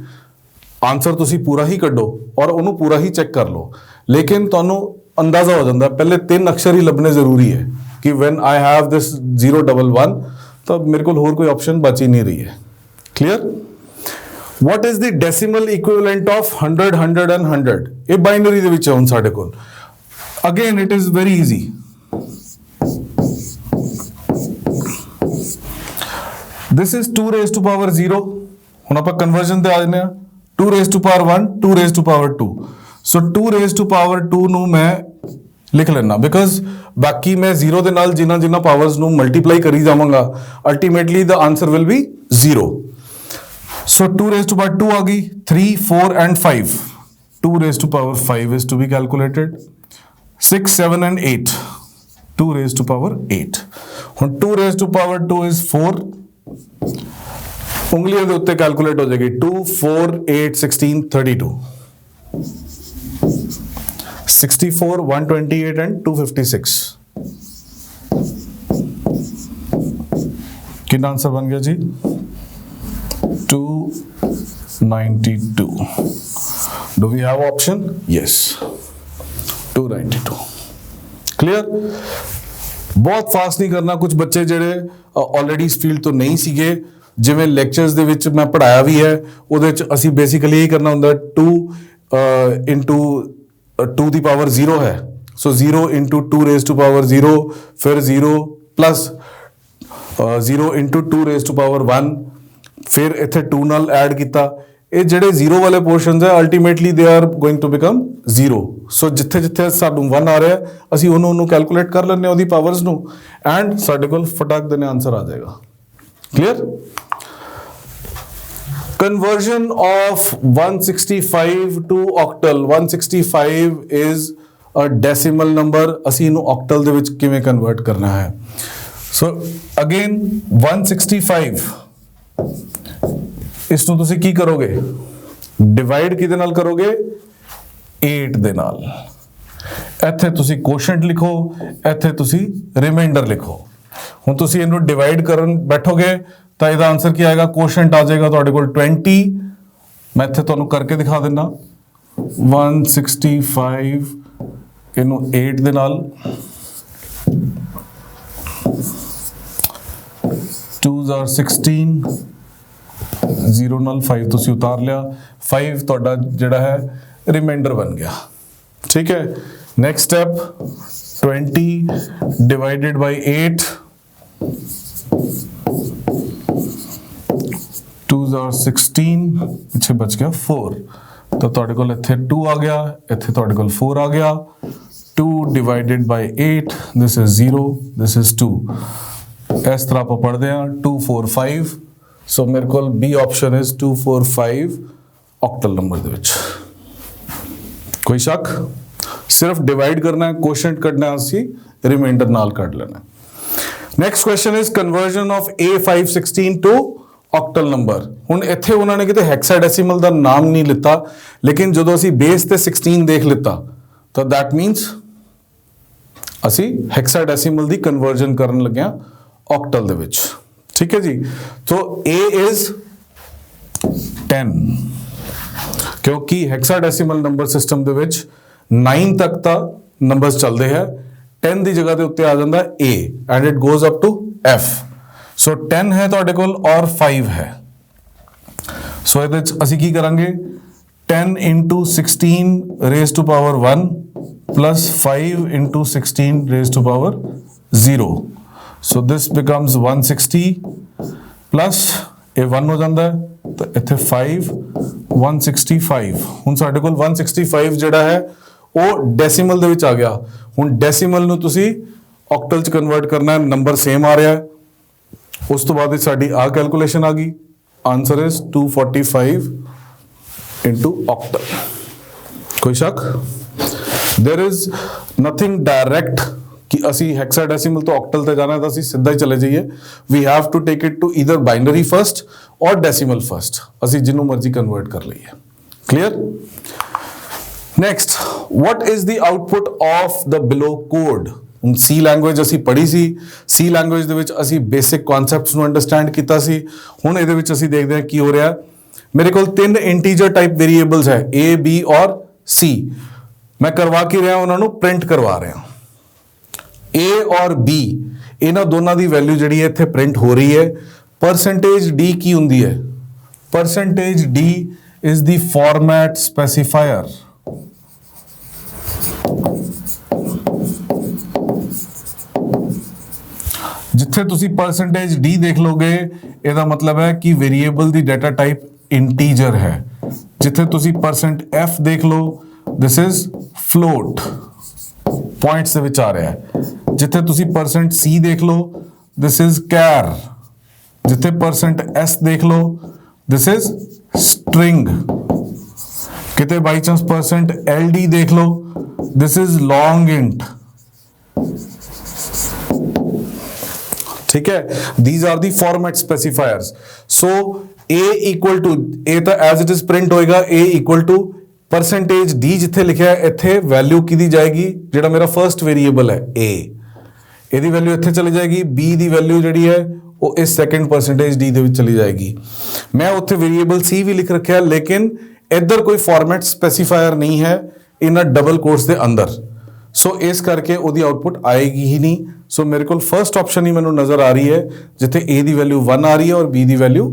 ਆਨਸਰ ਤੁਸੀਂ ਪੂਰਾ ਹੀ ਕੱਢੋ ਔਰ ਉਹਨੂੰ ਪੂਰਾ ਹੀ ਚੈੱਕ ਕਰ ਲਓ। ਲੇਕਿਨ ਤੁਹਾਨੂੰ ਅੰਦਾਜ਼ਾ ਹੋ ਜਾਂਦਾ ਪਹਿਲੇ 3 ਅਕਸ਼ਰ ਹੀ ਲੱਭਣੇ ਜ਼ਰੂਰੀ ਹੈ ਕਿ ਵੈਨ ਆਈ ਹੈਵ ਦਿਸ 011 ਤਾਂ ਮੇਰੇ ਕੋਲ ਹੋਰ ਕੋਈ ਆਪਸ਼ਨ ਬਚ ਹੀ ਨਹੀਂ ਰਹੀ ਹੈ। Clear? What is the decimal equivalent of 100 100 and 100? ਇਹ ਬਾਈਨਰੀ ਦੇ ਵਿੱਚ ਹੈ ਹੁਣ ਸਾਡੇ ਕੋਲ। Again it is very easy। This is 2 raised to power 0। ਹੁਣ ਆਪਾਂ ਕਨਵਰਜਨ ਤੇ ਆ ਜਾਂਦੇ ਆ। 2 raised to power 1 2 raised to power 2। So 2 raised to power 2 ਨੂੰ ਮੈਂ ਲਿਖ ਲੈਣਾ, ਬਿਕਾਜ਼ ਬਾਕੀ ਮੈਂ 0 ਦੇ ਨਾਲ ਜਿੰਨਾ ਪਾਵਰਸ ਨੂੰ ਮਲਟੀਪਲਾਈ ਕਰੀ ਜਾਵਾਂਗਾ, ultimately the answer will B 0। So 2 raised to power 2 आ गई, 3 4 and 5। 2 raised to power 5 is to be calculated। 6 7 and 8। 2 raised to power 8। ਹੁਣ 2 raised to power 2 is 4। ਉਂਗਲੀਆਂ ਦੇ ਉੱਤੇ ਕੈਲਕੂਲੇਟ ਹੋ ਜਾਏਗੀ 2 4 8 16 32। 64 128 and 256। कितना आंसर बन गया जी? 292। Do we have option? Yes, 292। Clear? बहुत फास्ट नहीं करना। कुछ बच्चे ਜਿਹੜੇ ਆਲਰੇਡੀ ਇਸ ਫੀਲਡ ਤੋਂ ਨਹੀਂ ਸੀਗੇ, ਜਿਵੇਂ ਲੈਕਚਰਸ ਦੇ ਵਿੱਚ ਮੈਂ ਪੜਾਇਆ ਵੀ ਹੈ, ਉਹਦੇ ਵਿੱਚ ਅਸੀਂ ਬੇਸਿਕਲੀ ਇਹ ਕਰਨਾ ਹੁੰਦਾ 2 into 2 ਦੀ ਪਾਵਰ 0 ਹੈ। ਸੋ 0 into 2 raised to power 0, ਫਿਰ 0 plus 0 into 2 raised to power 1, ਫਿਰ ਇੱਥੇ 2 ਨਾਲ ਐਡ ਕੀਤਾ। ਇਹ ਜਿਹੜੇ 0 ਵਾਲੇ ਪੋਰਸ਼ਨਸ ਹੈ ultimately they are going to become 0। So ਜਿੱਥੇ ਜਿੱਥੇ ਸਾਨੂੰ 1 ਆ ਰਿਹਾ ਅਸੀਂ ਉਹਨੂੰ ਕੈਲਕੂਲੇਟ ਕਰ ਲੈਂਦੇ ਹਾਂ ਉਹਦੀ ਪਾਵਰਸ ਨੂੰ, ਐਂਡ ਸਾਡੇ ਕੋਲ ਫਟਾਕ ਦੇ ਆਂਸਰ ਆ ਜਾਏਗਾ। Clear? Conversion of 165 to octal। 165 is a decimal number। ਅਸੀਂ ਇਹਨੂੰ octal ਦੇ ਵਿੱਚ ਕਿਵੇਂ ਕਨਵਰਟ ਕਰਨਾ ਹੈ? ਸੋ ਅਗੇਨ 165 ਇਸ ਨੂੰ ਤੁਸੀਂ ਕੀ ਕਰੋਗੇ? ਡਿਵਾਈਡ ਕਿਹਦੇ ਨਾਲ ਕਰੋਗੇ? 8 ਦੇ ਨਾਲ। ਇੱਥੇ ਤੁਸੀਂ ਕੋਸ਼ੈਂਟ ਲਿਖੋ, ਇੱਥੇ ਤੁਸੀਂ ਰਿਮਾਈਂਡਰ ਲਿਖੋ। ਹੁਣ ਤੁਸੀਂ ਇਹਨੂੰ ਡਿਵਾਈਡ ਕਰਨ ਬੈਠੋਗੇ ਤਾਂ ਇਹਦਾ ਆਨਸਰ ਕੀ ਆਏਗਾ? ਕੋਸ਼ੈਂਟ ਆ ਜਾਏਗਾ ਤੁਹਾਡੇ ਕੋਲ 20। ਮੈਂ ਇੱਥੇ ਤੁਹਾਨੂੰ ਕਰਕੇ ਦਿਖਾ ਦਿੰਦਾ। 165 ਇਹਨੂੰ 8 ਦੇ ਨਾਲ, 2s are 16, 0 ਨਾਲ 5 ਤੁਸੀਂ ਉਤਾਰ ਲਿਆ। 5 ਤੁਹਾਡਾ ਜਿਹੜਾ ਹੈ ਰਿਮਾਈਂਡਰ ਬਣ ਗਿਆ। ਠੀਕ ਹੈ। Next step 20 divided by 8, 2s are 16, ਪਿੱਛੇ ਬਚ ਗਿਆ 4। ਤਾਂ ਤੁਹਾਡੇ ਕੋਲ ਇੱਥੇ 2 ਆ ਗਿਆ, ਇੱਥੇ ਤੁਹਾਡੇ ਕੋਲ 4 ਆ ਗਿਆ। 2 divided by 8, this is 0, this is 2। ਇਸ ਤਰ੍ਹਾਂ ਆਪਾਂ ਪੜ੍ਹਦੇ ਹਾਂ 2 4 5। ਸੋ ਮੇਰੇ ਕੋਲ B option is 2 4 5 octal number ਦੇ ਵਿੱਚ। ਕੋਈ ਸ਼ੱਕ? ਸਿਰਫ ਡਿਵਾਈਡ ਕਰਨਾ ਹੈ, ਕੋਸ਼ੈਂਟ ਕੱਢਣਾ ਅਸੀਂ ਰਿਮਾਈਂਡਰ ਨਾਲ ਕੱਢ ਲੈਣਾ। Next question is conversion of A516 to octal number. ਹੁਣ ਇੱਥੇ ਉਹਨਾਂ ਨੇ ਕਿਤੇ ਹੈਕਸਾਡੈਸੀਮਲ ਦਾ ਨਾਮ ਨਹੀਂ ਲਿੱਤਾ, ਲੇਕਿਨ ਜਦੋਂ ਅਸੀਂ ਬੇਸ ਤੇ 16 ਦੇਖ ਲਿੱਤਾ ਤਾਂ ਦੈਟ ਮੀਨਸ ਅਸੀਂ ਹੈਕਸਾਡੈਸੀਮਲ ਦੀ ਕਨਵਰਜਨ ਕਰਨ ਲੱਗਿਆ octal ਦੇ ਵਿੱਚ। ਠੀਕ ਹੈ ਜੀ। ਸੋ A is 10 क्योंकि हेक्साडेसिमल नंबर सिस्टम ਦੇ ਵਿੱਚ 9 ਤੱਕ ਤਾਂ ਨੰਬਰਸ ਚੱਲਦੇ ਹੈ 10 ਦੀ ਜਗ੍ਹਾ ਦੇ ਉੱਤੇ ਆ ਜਾਂਦਾ A and it goes up to F so 10 ਹੈ ਤੁਹਾਡੇ ਕੋਲ ਔਰ 5 ਹੈ ਸੋ ਇਹਦੇ ਵਿੱਚ ਅਸੀਂ ਕੀ ਕਰਾਂਗੇ 10 into 16 raised to power 1 plus 5 into 16 raised to power 0 so this becomes 160 plus ਇਹ 1 ਹੋ ਜਾਂਦਾ ਹੈ ਤਾਂ ਇੱਥੇ 5 165 ਹੁਣ ਸਾਡੇ ਕੋਲ 165 ਜਿਹੜਾ ਹੈ ਉਹ ਡੈਸੀਮਲ ਦੇ ਵਿੱਚ ਆ ਗਿਆ ਹੁਣ ਡੈਸੀਮਲ ਨੂੰ ਤੁਸੀਂ ਆਕਟਲ ਚ ਕਨਵਰਟ ਕਰਨਾ ਹੈ ਨੰਬਰ ਸੇਮ ਆ ਰਿਹਾ ਹੈ ਉਸ ਤੋਂ ਬਾਅਦ ਸਾਡੀ ਆ ਕੈਲਕੂਲੇਸ਼ਨ ਆ ਗਈ ਆਨਸਰ ਇਜ਼ 245 into octal कोई शक there is nothing direct कि ਅਸੀਂ hexadecimal ਤੋਂ octal ਤੇ ਜਾਣਾ ਤਾਂ ਅਸੀਂ ਸਿੱਧਾ ਹੀ ਚਲੇ ਜਾਈਏ we have to take it to either binary first or decimal first ਅਸੀਂ ਜਿਹਨੂੰ ਮਰਜ਼ੀ ਕਨਵਰਟ ਕਰ ਲਈਏ clear next what is the output of the below code ਹੁਣ C ਲੈਂਗੁਏਜ ਅਸੀਂ ਪੜ੍ਹੀ ਸੀ C ਲੈਂਗੁਏਜ ਦੇ ਵਿੱਚ ਅਸੀਂ ਬੇਸਿਕ ਕਨਸੈਪਟਸ ਨੂੰ ਅੰਡਰਸਟੈਂਡ ਕੀਤਾ ਸੀ ਹੁਣ ਇਹਦੇ ਵਿੱਚ ਅਸੀਂ ਦੇਖਦੇ ਹਾਂ ਕੀ ਹੋ ਰਿਹਾ मेरे को 3 इंटीजर टाइप वेरिएबल्स है A, B और C मैं करवा के रहा उन्होंने प्रिंट करवा रहा A और B इन्हां दोनों की वैल्यू जिहड़ी है इत्थे प्रिंट हो रही है परसेंटेज D की हुंदी है percentage D is the format specifier जिथे तुसी परसेंटेज D देख लोगे इहदा मतलब है कि variable the data type integer है जिथे तुसी परसेंट F देख लो दिस इज फ्लोट पॉइंट्स दे विच आ रहा है जिथे तुसी परसेंट C देख लो दिस इज कैर जिथे परसेंट S देख लो दिस इज स्ट्रिंग किते बाई चांस परसेंट LD देख लो दिस इज लॉन्ग इंट ठीक है these are the format specifiers so A equal to A तो एज इट इज प्रिंट होएगा A equal to percentage D जिथे लिखा है इत्थे वैल्यू की दी जाएगी जेड़ा मेरा फर्स्ट वेरिएबल है A ਇਹਦੀ वैल्यू इत्थे चली जाएगी B दी वैल्यू जिहड़ी है वो इस सेकंड परसेंटेज D ਦੇ ਵਿੱਚ चली जाएगी मैं उत्थे वेरिएबल C भी लिख रखा है लेकिन इधर कोई फॉर्मेट स्पेसिफायर नहीं है इन्हां डबल कोट्स ਦੇ अंदर सो इस करके ਉਹਦੀ आउटपुट आएगी ही नहीं सो मेरे को फर्स्ट ऑप्शन ही मैनू नजर आ रही है जिथे A दी वैल्यू 1 आ रही है और B दी वैल्यू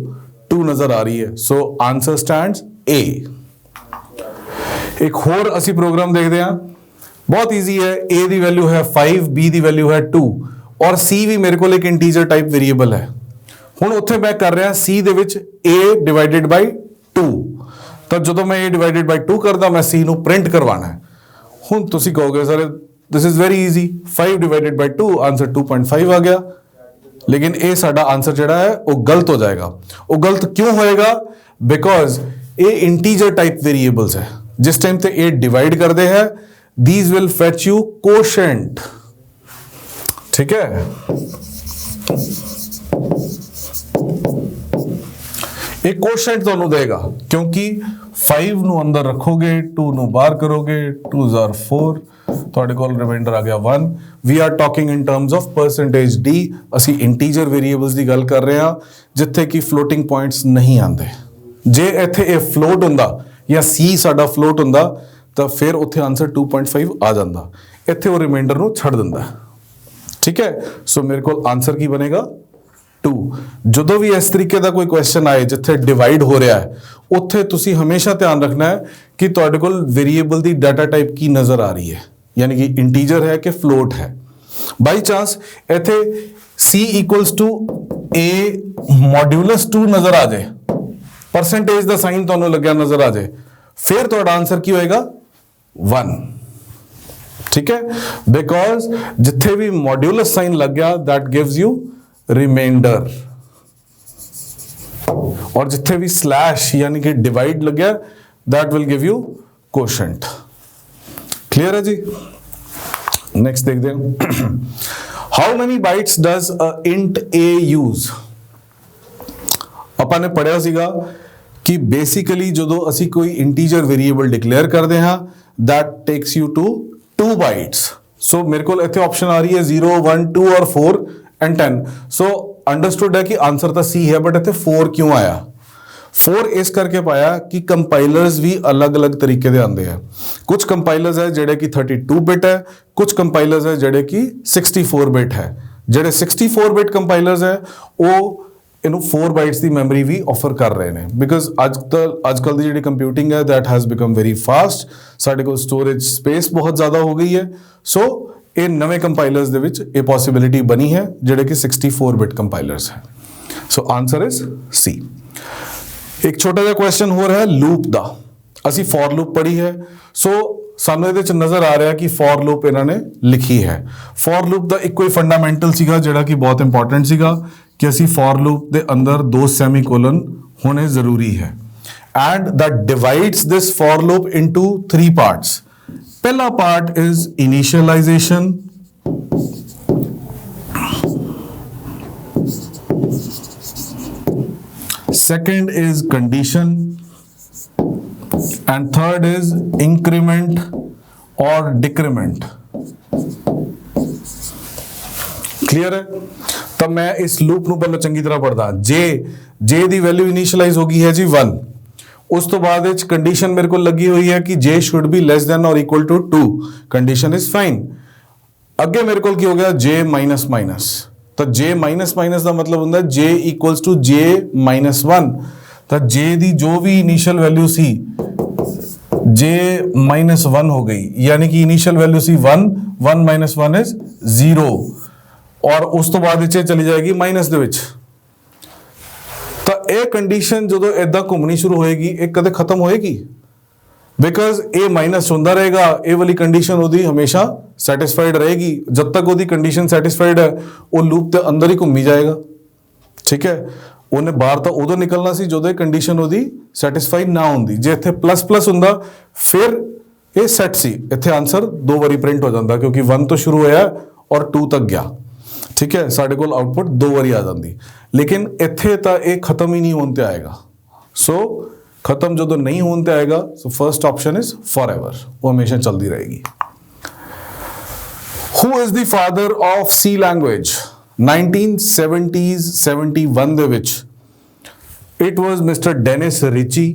2 नजर आ रही है सो आंसर स्टैंड्स A एक होर असी प्रोग्राम देखते हैं बहुत इजी है A दी वैल्यू है 5 B दी वैल्यू है 2 और C भी मेरे को एक इंटीजर टाइप वेरिएबल है हुण उत्थे मैं कर रहा C they which A divided by 2 तो जो मैं A डिवाइडेड बाय 2 करदा मैं C नू प्रिंट करवाना है हुण तुसी कहोगे sir this is very easy 5 divided by 2 answer 2.5 आ गया लेकिन ये साडा आंसर जिहड़ा है वो गलत हो जाएगा वो गलत क्यों होएगा बिकॉज ये इंटीजर टाइप वेरिएबल्स है जिस टाइम ते ये डिवाइड करते हैं these will fetch you quotient ठीक है एक कोशेंट ਤੁਹਾਨੂੰ देगा क्योंकि 5 ਨੂੰ अंदर रखोगे 2 ਨੂੰ बाहर करोगे 2 are 4 ਤੁਹਾਡੇ ਕੋਲ ਰਿਮਾਈਂਡਰ ਆ ਗਿਆ 1 we are talking in terms of percentage D ਅਸੀਂ ਇੰਟੀਜਰ ਵੇਰੀਏਬਲਸ ਦੀ ਗੱਲ ਕਰ ਰਹੇ ਹਾਂ ਜਿੱਥੇ ਕਿ ਫਲੋਟਿੰਗ ਪੁਆਇੰਟਸ ਨਹੀਂ ਆਉਂਦੇ ਜੇ ਇੱਥੇ ਇਹ ਫਲੋਟ ਹੁੰਦਾ ਜਾਂ C ਸਾਡਾ ਫਲੋਟ ਹੁੰਦਾ ਤਾਂ ਫਿਰ ਉੱਥੇ ਆਨਸਰ 2.5 ਆ ਜਾਂਦਾ ਇੱਥੇ ਉਹ ਰਿਮਾਈਂਡਰ ਨੂੰ ਛੱਡ ਦਿੰਦਾ ਠੀਕ ਹੈ ਸੋ ਮੇਰੇ ਕੋਲ ਆਨਸਰ ਕੀ ਬਣੇਗਾ 2 ਜਦੋਂ ਵੀ ਇਸ ਤਰੀਕੇ ਦਾ ਕੋਈ ਕੁਐਸਚਨ ਆਏ ਜਿੱਥੇ ਡਿਵਾਈਡ ਹੋ ਰਿਹਾ ਹੈ ਉੱਥੇ ਤੁਸੀਂ ਹਮੇਸ਼ਾ ਧਿਆਨ ਰੱਖਣਾ ਹੈ ਕਿ ਤੁਹਾਡੇ ਕੋਲ ਵੇਰੀਏਬਲ ਦੀ ਡਾਟਾ ਟਾਈਪ ਕੀ ਨਜ਼ਰ ਆ ਰਹੀ ਹੈ यानी कि इंटीजर है कि फ्लोट है बाई चांस इथे C equals to A modulus 2 नजर आ जाए परसेंटेज दा साइन तुहानू लग्या नजर आ जाए फिर तुहाडा आंसर की होएगा 1 ठीक है बिकॉज जिथे भी मॉड्यूलस साइन लग गया दैट गिव्स यू रिमाइंडर और जिथे भी स्लैश यानी कि डिवाइड लग गया that will give you quotient clear है जी नेक्स्ट देखते हैं how many bytes does a int A use ਆਪਾਂ ਨੇ ਪੜਿਆ ਸੀਗਾ ਕਿ ਬੇਸਿਕਲੀ ਜਦੋਂ ਅਸੀਂ ਕੋਈ ਇੰਟੀਜਰ ਵੇਰੀਏਬਲ ਡਿਕਲੇਅਰ ਕਰਦੇ ਹਾਂ that takes you to 2 bytes so ਮੇਰੇ ਕੋਲ ਇੱਥੇ ਆਪਸ਼ਨ ਆ ਰਹੀ ਹੈ 0 1 2 और 4 and 10 so understood है कि आंसर ਤਾਂ C है बट ਇੱਥੇ 4 क्यों आया 4 ਇਸ ਕਰਕੇ ਪਾਇਆ ਕਿ ਕੰਪਾਈਲਰਸ ਵੀ ਅਲੱਗ-ਅਲੱਗ ਤਰੀਕੇ ਦੇ ਆਉਂਦੇ ਆ। ਕੁਝ ਕੰਪਾਈਲਰਸ ਹੈ ਜਿਹੜੇ ਕਿ 32 ਬਿਟ ਹੈ, ਕੁਝ ਕੰਪਾਈਲਰਸ ਹੈ ਜਿਹੜੇ ਕਿ 64 ਬਿਟ ਹੈ। ਜਿਹੜੇ 64 ਬਿਟ ਕੰਪਾਈਲਰਸ ਹੈ ਉਹ ਇਹਨੂੰ 4 ਬਾਈਟਸ ਦੀ ਮੈਮਰੀ ਵੀ ਆਫਰ ਕਰ ਰਹੇ ਨੇ, ਬਿਕਾਜ਼ ਅੱਜ ਕੱਲ ਦੀ ਜਿਹੜੀ ਕੰਪਿਊਟਿੰਗ ਹੈ that has become very fast. ਸਾਡੇ ਕੋਲ ਸਟੋਰੇਜ ਸਪੇਸ ਬਹੁਤ ਜ਼ਿਆਦਾ ਹੋ ਗਈ ਹੈ। ਸੋ ਇਹ ਨਵੇਂ ਕੰਪਾਈਲਰਸ ਦੇ ਵਿੱਚ ਇਹ ਪੋਸਿਬਿਲਿਟੀ ਬਣੀ ਹੈ ਜਿਹੜੇ ਕਿ 64 ਬਿਟ ਕੰਪਾਈਲਰਸ ਹੈ। ਸੋ ਆਨਸਰ ਇਜ਼ ਸੀ। ਇੱਕ ਛੋਟਾ ਜਿਹਾ ਕੁਐਸਚਨ ਹੋਰ ਹੈ ਲੂਪ ਦਾ। ਅਸੀਂ ਫॉर ਲੂਪ ਪੜ੍ਹੀ ਹੈ, ਸੋ ਸਾਨੂੰ ਇਹਦੇ ਚ ਨਜ਼ਰ ਆ ਰਿਹਾ ਕਿ ਫॉर ਲੂਪ ਇਹਨਾਂ ਨੇ ਲਿਖੀ ਹੈ। ਫॉर ਲੂਪ ਦਾ ਇੱਕੋ ਹੀ ਫੰਡਾਮੈਂਟਲ ਸੀਗਾ ਜਿਹੜਾ ਕਿ ਬਹੁਤ ਇੰਪੋਰਟੈਂਟ ਸੀਗਾ ਕਿ ਅਸੀਂ ਫॉर ਲੂਪ ਦੇ ਅੰਦਰ 2 ਸੈਮੀਕੋਲਨ ਹੋਣੇ ਜ਼ਰੂਰੀ ਹੈ। And that divides this for loop into 3 parts. ਪਹਿਲਾ part is initialization, second is condition, and third is increment or decrement. Clear है? तब मैं इस लूप ਨੂੰ ਪਹਿਲਾਂ ਚੰਗੀ ਤਰ੍ਹਾਂ ਪੜਦਾ। ਜੇ ਦੀ ਵੈਲਿਊ ਇਨੀਸ਼ੀਅਲਾਈਜ਼ ਹੋ ਗਈ ਹੈ ਜੀ 1, ਉਸ ਤੋਂ ਬਾਅਦ ਵਿੱਚ ਕੰਡੀਸ਼ਨ ਮੇਰੇ ਕੋਲ ਲੱਗੀ ਹੋਈ ਹੈ ਕਿ j should be less than or equal to 2, condition is fine. ਅੱਗੇ ਮੇਰੇ ਕੋਲ ਕੀ ਹੋ ਗਿਆ j ਮਾਈਨਸ ਮਾਈਨਸ, ਤਾਂ j ਮਾਈਨਸ ਮਾਈਨਸ ਦਾ ਮਤਲਬ ਹੁੰਦਾ j equals to j minus 1, ਤਾਂ j ਦੀ ਜੋ ਵੀ ਇਨੀਸ਼ੀਅਲ ਵੈਲਿਊ ਸੀ j minus 1 ਹੋ ਗਈ, ਯਾਨੀ ਕਿ initial value C 1, 1 minus 1 is 0, ਔਰ ਉਸ ਤੋਂ ਬਾਅਦ ਵਿੱਚ ਚਲੀ ਜਾਏਗੀ ਮਾਈਨਸ ਦੇ ਵਿੱਚ। ਤਾਂ ਇਹ ਕੰਡੀਸ਼ਨ ਜਦੋਂ ਇਦਾਂ ਘੁੰਮਣੀ ਸ਼ੁਰੂ ਹੋਏਗੀ ਇਹ ਕਦੇ ਖਤਮ ਹੋਏਗੀ, ਬਿਕਾਜ਼ ਇਹ ਮਾਈਨਸ ਹੁੰਦਾ ਰਹੇਗਾ। ਇਹ ਵਾਲੀ ਕੰਡੀਸ਼ਨ ਉਹਦੀ ਹਮੇਸ਼ਾ ਸੈਟੀਸਫਾਈਡ ਰਹੇਗੀ। ਜਦ ਤੱਕ ਉਹਦੀ ਕੰਡੀਸ਼ਨ ਸੈਟੀਸਫਾਈਡ ਹੈ ਉਹ ਲੂਪ ਦੇ ਅੰਦਰ ਹੀ ਘੁੰਮੀ ਜਾਏਗਾ। ਠੀਕ ਹੈ, ਉਹਨੇ ਬਾਹਰ ਤਾਂ ਉਦੋਂ ਨਿਕਲਣਾ ਸੀ ਜਦੋਂ ਇਹ ਕੰਡੀਸ਼ਨ ਉਹਦੀ ਸੈਟੀਸਫਾਈਡ ਨਾ ਹੁੰਦੀ। ਜੇ ਇੱਥੇ ਪਲੱਸ ਪਲੱਸ ਹੁੰਦਾ ਫਿਰ ਇਹ ਸੈਟ ਸੀ, ਇੱਥੇ ਆਨਸਰ 2 ਵਾਰੀ ਪ੍ਰਿੰਟ ਹੋ ਜਾਂਦਾ ਕਿਉਂਕਿ 1 ਤੋਂ ਸ਼ੁਰੂ ਹੋਇਆ ਔਰ 2 ਤੱਕ ਗਿਆ। ਠੀਕ ਹੈ, ਸਾਡੇ ਕੋਲ ਆਊਟਪੁੱਟ 2 ਵਾਰੀ ਆ ਜਾਂਦੀ, ਲੇਕਿਨ ਇੱਥੇ ਤਾਂ ਇਹ ਖਤਮ ਹੀ ਨਹੀਂ ਹੋਣ ਤੇ ਆਏਗਾ। ਸੋ ਖਤਮ ਜਦੋਂ ਨਹੀਂ ਹੋਣ ਤੇ ਆਏਗਾ ਸੋ ਫਰਸਟ ਆਪਸ਼ਨ ਇਜ਼ ਫॉरएवर, ਉਹ ਹਮੇਸ਼ਾ ਚੱਲਦੀ ਰਹੇਗੀ। Who is the father of C language? 1970s 71 ਦੇ ਵਿੱਚ ਇਟ ਵਾਜ਼ ਮਿਸਟਰ ਡੈਨਿਸ ਰਿਚੀ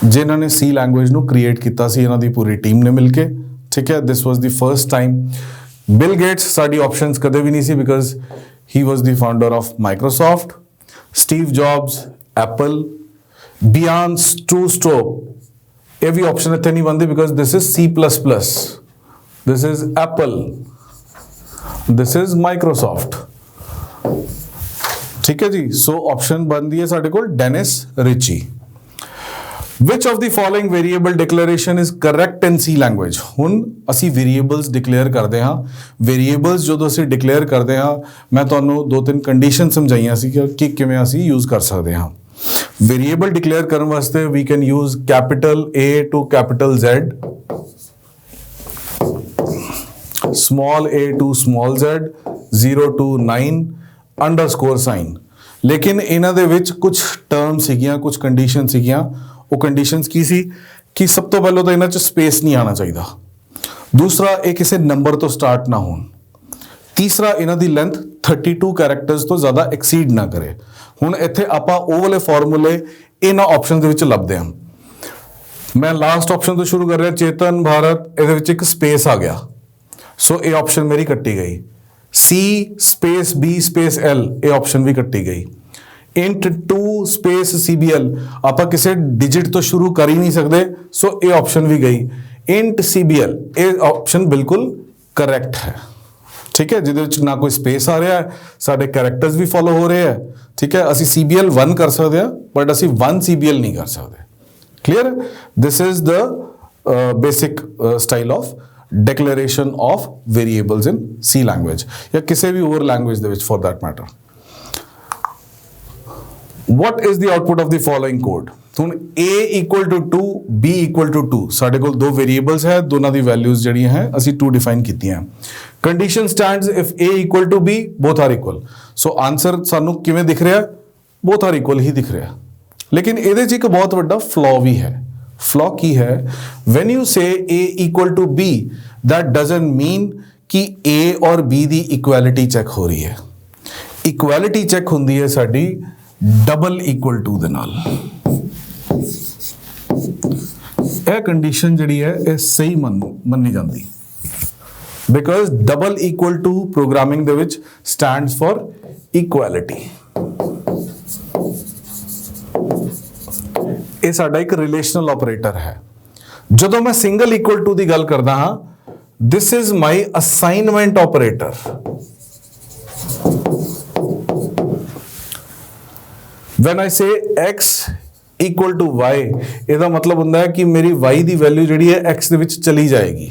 ਜਿਨ੍ਹਾਂ ਨੇ ਸੀ ਲੈਂਗੁਏਜ ਨੂੰ ਕ੍ਰੀਏਟ ਕੀਤਾ ਸੀ, ਇਹਨਾਂ ਦੀ ਪੂਰੀ ਟੀਮ ਨੇ ਮਿਲ ਕੇ। ਠੀਕ ਹੈ, this was the first time. Bill Gates ਸਾਡੀ ਆਪਸ਼ਨਸ ਕਦੇ ਵੀ ਨਹੀਂ ਸੀ because he was the founder of Microsoft. Steve Jobs Apple, Bjarne Stroustrup ਇਹ ਵੀ ਆਪਸ਼ਨ ਇੱਥੇ ਨਹੀਂ ਬਣਦੀ because this is C++, this is Apple, this is Microsoft. ਠੀਕ ਹੈ ਜੀ, ਸੋ ਆਪਸ਼ਨ ਬਣਦੀ ਹੈ ਸਾਡੇ ਕੋਲ Dennis Ritchie. Which of the following variable declaration is correct in C language? ਹੁਣ ਅਸੀਂ variables declare ਕਰਦੇ ਹਾਂ। variables ਜਦੋਂ ਅਸੀਂ declare ਕਰਦੇ ਹਾਂ ਮੈਂ ਤੁਹਾਨੂੰ 2-3 ਕੰਡੀਸ਼ਨ ਸਮਝਾਈਆਂ ਸੀ ਕਿ ਕਿਵੇਂ ਅਸੀਂ ਯੂਜ਼ ਕਰ ਸਕਦੇ ਹਾਂ। variable declare ਕਰਨ ਵਾਸਤੇ we can use capital A to capital Z, small a to small z, 0 to 9 underscore sign। ਲੇਕਿਨ ਇਹਨਾਂ ਦੇ ਵਿੱਚ ਕੁਝ ਟਰਮ ਸੀਗੀਆਂ, ਕੁਝ ਕੰਡੀਸ਼ਨ ਸੀਗੀਆਂ। ਉਹ ਕੰਡੀਸ਼ਨਸ ਕੀ ਸੀ ਕਿ ਸਭ ਤੋਂ ਪਹਿਲਾਂ ਤਾਂ ਇਹਨਾਂ 'ਚ ਸਪੇਸ ਨਹੀਂ ਆਉਣਾ ਚਾਹੀਦਾ, ਦੂਸਰਾ ਇਹ ਕਿਸੇ ਨੰਬਰ ਤੋਂ ਸਟਾਰਟ ਨਾ ਹੋਣ, ਤੀਸਰਾ ਇਹਨਾਂ ਦੀ ਲੈਂਥ 32 ਕੈਰੈਕਟਰਸ ਤੋਂ ਜ਼ਿਆਦਾ ਐਕਸੀਡ ਨਾ ਕਰੇ। ਹੁਣ ਇੱਥੇ ਆਪਾਂ ਉਹ ਵਾਲੇ ਫਾਰਮੂਲੇ ਇਹਨਾਂ ਆਪਸ਼ਨ ਦੇ ਵਿੱਚ ਲੱਭਦੇ ਹਾਂ। ਮੈਂ ਲਾਸਟ ਆਪਸ਼ਨ ਤੋਂ ਸ਼ੁਰੂ ਕਰ ਰਿਹਾ, ਚੇਤਨ ਭਾਰਤ, ਇਹਦੇ ਵਿੱਚ ਇੱਕ ਸਪੇਸ ਆ ਗਿਆ, ਸੋ ਇਹ ਆਪਸ਼ਨ ਮੇਰੀ ਕੱਟੀ ਗਈ। C space B space L ਇਹ ਆਪਸ਼ਨ ਵੀ ਕੱਟੀ ਗਈ। int 2 ਸਪੇਸ CBL ਆਪਾਂ ਕਿਸੇ ਡਿਜਿਟ ਤੋਂ ਸ਼ੁਰੂ ਕਰ ਹੀ ਨਹੀਂ ਸਕਦੇ, ਸੋ ਇਹ ਆਪਸ਼ਨ ਵੀ ਗਈ। int CBL ਇਹ ਆਪਸ਼ਨ ਬਿਲਕੁਲ ਕਰੈਕਟ ਹੈ। ਠੀਕ ਹੈ, ਜਿਹਦੇ ਵਿੱਚ ਨਾ ਕੋਈ ਸਪੇਸ ਆ ਰਿਹਾ ਹੈ, ਸਾਡੇ ਕੈਰੈਕਟਰਸ ਵੀ ਫੋਲੋ ਹੋ ਰਹੇ ਹੈ। ਠੀਕ ਹੈ, ਅਸੀਂ CBL 1 ਕਰ ਸਕਦੇ ਹਾਂ ਬਟ ਅਸੀਂ 1 CBL ਨਹੀਂ ਕਰ ਸਕਦੇ। Clear? This is the basic style of declaration of variables in C language ਜਾਂ ਕਿਸੇ ਵੀ ਹੋਰ ਲੈਂਗੁਏਜ ਦੇ ਵਿੱਚ for that matter। What is the output of the following code? ਹੁਣ A equal to 2, B equal to 2 ਸਾਡੇ ਕੋਲ 2 variables ਹੈ, ਦੋਨਾਂ ਦੀ values ਜਿਹੜੀਆਂ ਹੈ ਅਸੀਂ 2 define ਕੀਤੀਆਂ। Condition stands if A equal to B, both are equal। So answer ਸਾਨੂੰ ਕਿਵੇਂ ਦਿਖ ਰਿਹਾ? both are equal ਹੀ ਦਿਖ ਰਿਹਾ। ਲੇਕਿਨ ਇਹਦੇ 'ਚ ਇੱਕ ਬਹੁਤ ਵੱਡਾ flaw ਵੀ ਹੈ। flaw ਕੀ ਹੈ? when you say A equal to B, that doesn't mean कि A और B ਦੀ equality check ਹੋ ਰਹੀ ਹੈ। equality check ਹੁੰਦੀ ਹੈ ਸਾਡੀ ਡਬਲ ਇਕੁਅਲ ਟੂ ਦੇ ਨਾਲ। ਇਹ ਕੰਡੀਸ਼ਨ ਜਿਹੜੀ ਹੈ ਇਹ ਸਹੀ ਮੰਨੀ ਜਾਂਦੀ, because double equal to programming ਦੇ ਵਿੱਚ ਸਟੈਂਡਸ ਫॉर ਇਕੁਐਲਿਟੀ। ਇਹ ਸਾਡਾ ਇੱਕ ਰਿਲੇਸ਼ਨਲ ਆਪਰੇਟਰ ਹੈ। ਜਦੋਂ ਮੈਂ ਸਿੰਗਲ ਇਕੁਅਲ ਟੂ ਦੀ ਗੱਲ ਕਰਦਾ ਹਾਂ, this is my assignment operator. when I say x equal to y, ਇਹਦਾ ਮਤਲਬ ਹੁੰਦਾ ਹੈ ਕਿ ਮੇਰੀ y ਦੀ ਵੈਲਿਊ ਜਿਹੜੀ ਹੈ x ਦੇ ਵਿੱਚ ਚਲੀ ਜਾਏਗੀ।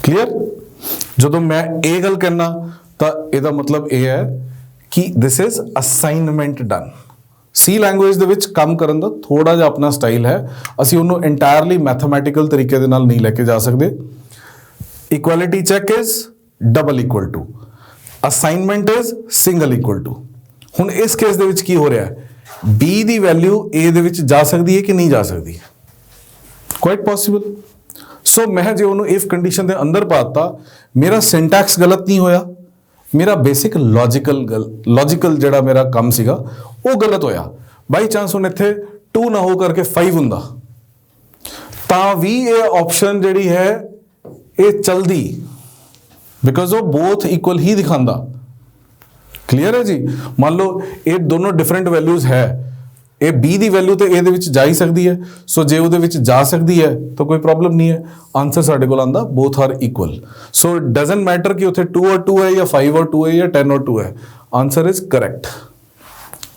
ਕਲੀਅਰ? ਜਦੋਂ ਮੈਂ ਇਹ ਗੱਲ ਕਹਿਣਾ ਤਾਂ ਇਹਦਾ ਮਤਲਬ ਇਹ ਹੈ ਕਿ this is assignment done। C language ਦੇ ਵਿੱਚ ਕੰਮ ਕਰਨ ਦਾ ਥੋੜਾ ਜਿਹਾ ਆਪਣਾ ਸਟਾਈਲ ਹੈ, ਅਸੀਂ ਉਹਨੂੰ ਇੰਟਾਇਰਲੀ ਮੈਥਮੈਟੀਕਲ ਤਰੀਕੇ ਦੇ ਨਾਲ ਨਹੀਂ ਲੈ ਕੇ ਜਾ ਸਕਦੇ। Equality check is double equal to, assignment is single equal to. ਹੁਣ ਇਸ ਕੇਸ ਦੇ ਵਿੱਚ ਕੀ ਹੋ ਰਿਹਾ ਹੈ, B ਦੀ ਵੈਲਿਊ A ਦੇ ਵਿੱਚ ਜਾ ਸਕਦੀ ਹੈ ਕਿ ਨਹੀਂ ਜਾ ਸਕਦੀ? Quite possible. ਸੋ ਮੈਂ ਜੇ ਉਹਨੂੰ ਇਫ ਕੰਡੀਸ਼ਨ ਦੇ ਅੰਦਰ ਪਾਤਾ, ਮੇਰਾ ਸਿੰਟੈਕਸ ਗਲਤ ਨਹੀਂ ਹੋਇਆ, ਮੇਰਾ ਬੇਸਿਕ ਲੌਜੀਕਲ ਜਿਹੜਾ ਮੇਰਾ ਕੰਮ ਸੀਗਾ ਉਹ ਗਲਤ ਹੋਇਆ। ਬਾਈ ਚਾਂਸ ਹੁਣ ਇੱਥੇ 2 ਨਾ ਹੋ ਕਰਕੇ 5 ਹੁੰਦਾ ਤਾਂ ਵੀ ਇਹ ਆਪਸ਼ਨ ਜਿਹੜੀ ਹੈ ਇਹ ਚਲਦੀ, ਬਿਕਾਜ਼ ਉਹ ਬੋਥ ਇਕੁਅਲ ਹੀ ਦਿਖਾਉਂਦਾ। ਕਲੀਅਰ ਹੈ ਜੀ? ਮੰਨ ਲਓ ਇਹ ਦੋਨੋਂ ਡਿਫਰੈਂਟ ਵੈਲਿਊਜ਼ ਹੈ, ਇਹ B ਦੀ ਵੈਲਿਊ ਤੇ A ਦੇ ਵਿੱਚ ਜਾ ਹੀ ਸਕਦੀ ਹੈ। ਸੋ ਜੇ ਉਹਦੇ ਵਿੱਚ ਜਾ ਸਕਦੀ ਹੈ ਤਾਂ ਕੋਈ ਪ੍ਰੋਬਲਮ ਨਹੀਂ ਹੈ, ਆਨਸਰ ਸਾਡੇ ਕੋਲ ਆਂਦਾ both are equal. So it doesn't matter ਕਿ ਉੱਥੇ 2 ਔਰ 2 ਹੈ ਜਾਂ 5 ਔਰ 2 ਹੈ ਜਾਂ 10 ਔਰ 2 ਹੈ, ਆਨਸਰ ਇਜ਼ ਕਰੈਕਟ।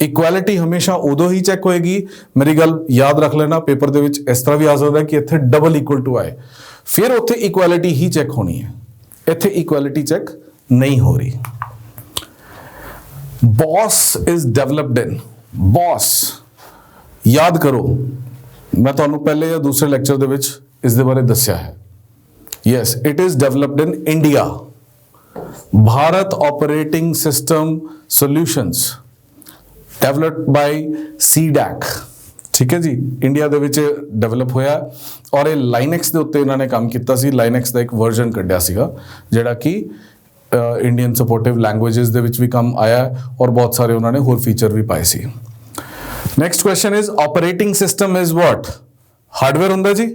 ਇਕੁਐਲਿਟੀ ਹਮੇਸ਼ਾ ਉਦੋਂ ਹੀ ਚੈੱਕ ਹੋਏਗੀ, ਮੇਰੀ ਗੱਲ ਯਾਦ ਰੱਖ ਲੈਣਾ, ਪੇਪਰ ਦੇ ਵਿੱਚ ਇਸ ਤਰ੍ਹਾਂ ਵੀ ਆ ਸਕਦਾ ਕਿ ਇੱਥੇ ਡਬਲ ਇਕੁਅਲ ਟੂ ਆਏ, ਫਿਰ ਉੱਥੇ ਇਕੁਐਲਿਟੀ ਹੀ ਚੈੱਕ ਹੋਣੀ ਹੈ, ਇੱਥੇ ਇਕੁਐਲਿਟੀ ਚੈੱਕ ਨਹੀਂ ਹੋ ਰਹੀ। Boss is developed in, boss याद करो, मैं ਤੁਹਾਨੂੰ ਪਹਿਲੇ ਜਾਂ ਦੂਸਰੇ ਲੈਕਚਰ ਦੇ ਵਿੱਚ ਇਸ ਦੇ ਬਾਰੇ ਦੱਸਿਆ ਹੈ। Yes, it is developed in India, Bharat operating system solutions developed by CDAC। ठीक है जी, इंडिया ਦੇ ਵਿੱਚ ਡਿਵੈਲਪ ਹੋਇਆ ਔਰ ਇਹ ਲਾਈਨੈਕਸ ਦੇ ਉੱਤੇ ਇਹਨਾਂ ਨੇ ਕੰਮ ਕੀਤਾ ਸੀ। ਲਾਈਨੈਕਸ ਦਾ ਇੱਕ ਵਰਜ਼ਨ ਕੱਢਿਆ ਸੀਗਾ ਜਿਹੜਾ ਕਿ ਇੰਡੀਅਨ ਸਪੋਰਟਿਵ ਲੈਂਗੁਏजेस ਦੇ ਵਿੱਚ ਵੀ ਕੰਮ ਆਇਆ ਔਰ ਬਹੁਤ ਸਾਰੇ ਉਹਨਾਂ ਨੇ ਹੋਰ ਫੀਚਰ ਵੀ ਪਾਏ ਸੀ। Next question is operating system is what? Hardware ਹੁੰਦਾ ਜੀ?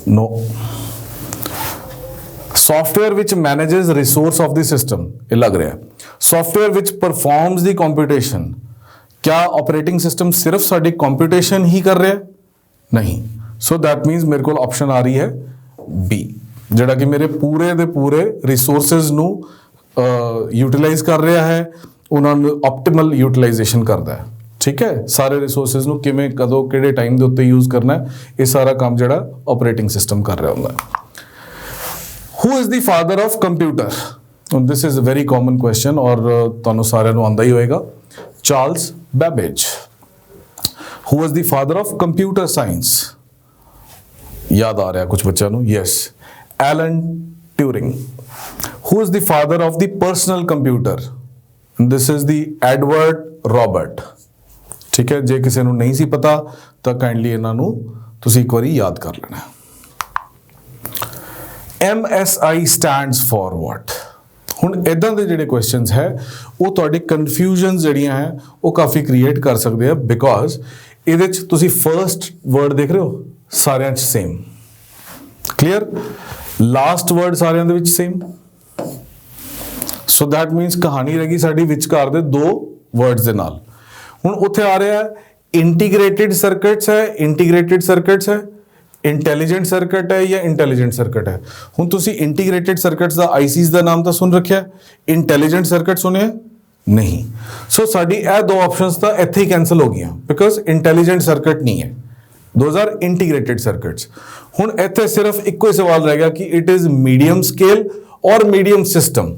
No. Software which manages resource of the system, ਇਹ ਲੱਗ ਰਿਹਾ। ਸੌਫਟਵੇਅਰ ਵਿਚ ਪਰਫਾਰਮਸ ਦੀ ਕੰਪਿਊਟੇਸ਼ਨ, क्या ऑपरेटिंग सिस्टम सिर्फ साड़ी कंप्यूटेशन ही कर रहा है? नहीं। सो दैट मीन्स मेरे को ऑप्शन आ रही है बी, जिहड़ा कि मेरे पूरे दे पूरे रिसोर्सेज नू यूटिलाइज कर रहा है, उन्होंने ऑप्टिमल यूटिलाइजेशन करता है। ठीक है, सारे रिसोर्सेज नू किवें कदों किहड़े टाइम दे उत्ते यूज करना है, ये सारा काम जिहड़ा ऑपरेटिंग सिस्टम कर रहा हुंदा है। Who is the father of computer? This is a very common question और तुहानूं सारिआं नूं आंदा ही होएगा। Charles Babbage. Who was the father of computer science? याद आ रहा है कुछ बच्चों को? Yes, Alan Turing. Who is the father of the personal computer? And this is the Edward Robert. ठीक है, जे किसी को नहीं सी पता तो काइंडली इन्हां नूं तुसीं एक बारी याद कर लेना। MSI stands for what? ਹੁਣ ਇਦਾਂ ਦੇ ਜਿਹੜੇ ਕੁਐਸਚਨਸ ਹੈ ਉਹ ਤੁਹਾਡੀ ਕਨਫਿਊਜ਼ਨਸ ਜਿਹੜੀਆਂ ਹੈ ਉਹ ਕਾਫੀ ਕ੍ਰੀਏਟ ਕਰ ਸਕਦੇ ਆ, ਬਿਕੋਜ਼ ਇਹਦੇ ਚ ਤੁਸੀਂ ਫਰਸਟ ਵਰਡ ਦੇਖ ਰਹੇ ਹੋ ਸਾਰਿਆਂ ਚ ਸੇਮ, ਕਲੀਅਰ? ਲਾਸਟ ਵਰਡ ਸਾਰਿਆਂ ਦੇ ਵਿੱਚ ਸੇਮ, ਸੋ ਦੈਟ ਮੀਨਸ ਕਹਾਣੀ ਰਹਿ ਗਈ ਸਾਡੀ ਵਿਚਕਾਰ ਦੇ ਦੋ ਵਰਡਸ ਦੇ ਨਾਲ। ਹੁਣ ਉੱਥੇ ਆ ਰਿਹਾ ਹੈ ਇੰਟੀਗ੍ਰੇਟਿਡ ਸਰਕਟਸ ਹੈ, ਇੰਟੀਗ੍ਰੇਟਿਡ ਸਰਕਟਸ ਹੈ, इंटैलीजेंट सर्किट है या इंटैलीजेंट सर्किट है। हुण तुसी इंटीग्रेटेड सर्किट्स दा आईसीज दा नाम तो सुन रखिया, इंटैलीजेंट सर्किट सुने नहीं। सो साडी ए दो ऑप्शंस तो इत्थे ही कैंसल हो गईयां, बिकॉज इंटैलीजेंट सर्किट नहीं है, दोज आर इंटीग्रेटेड सर्किट्स। हुण इत्थे सिर्फ इक्को ही सवाल रह गया कि इट इज मीडियम स्केल और मीडियम सिस्टम।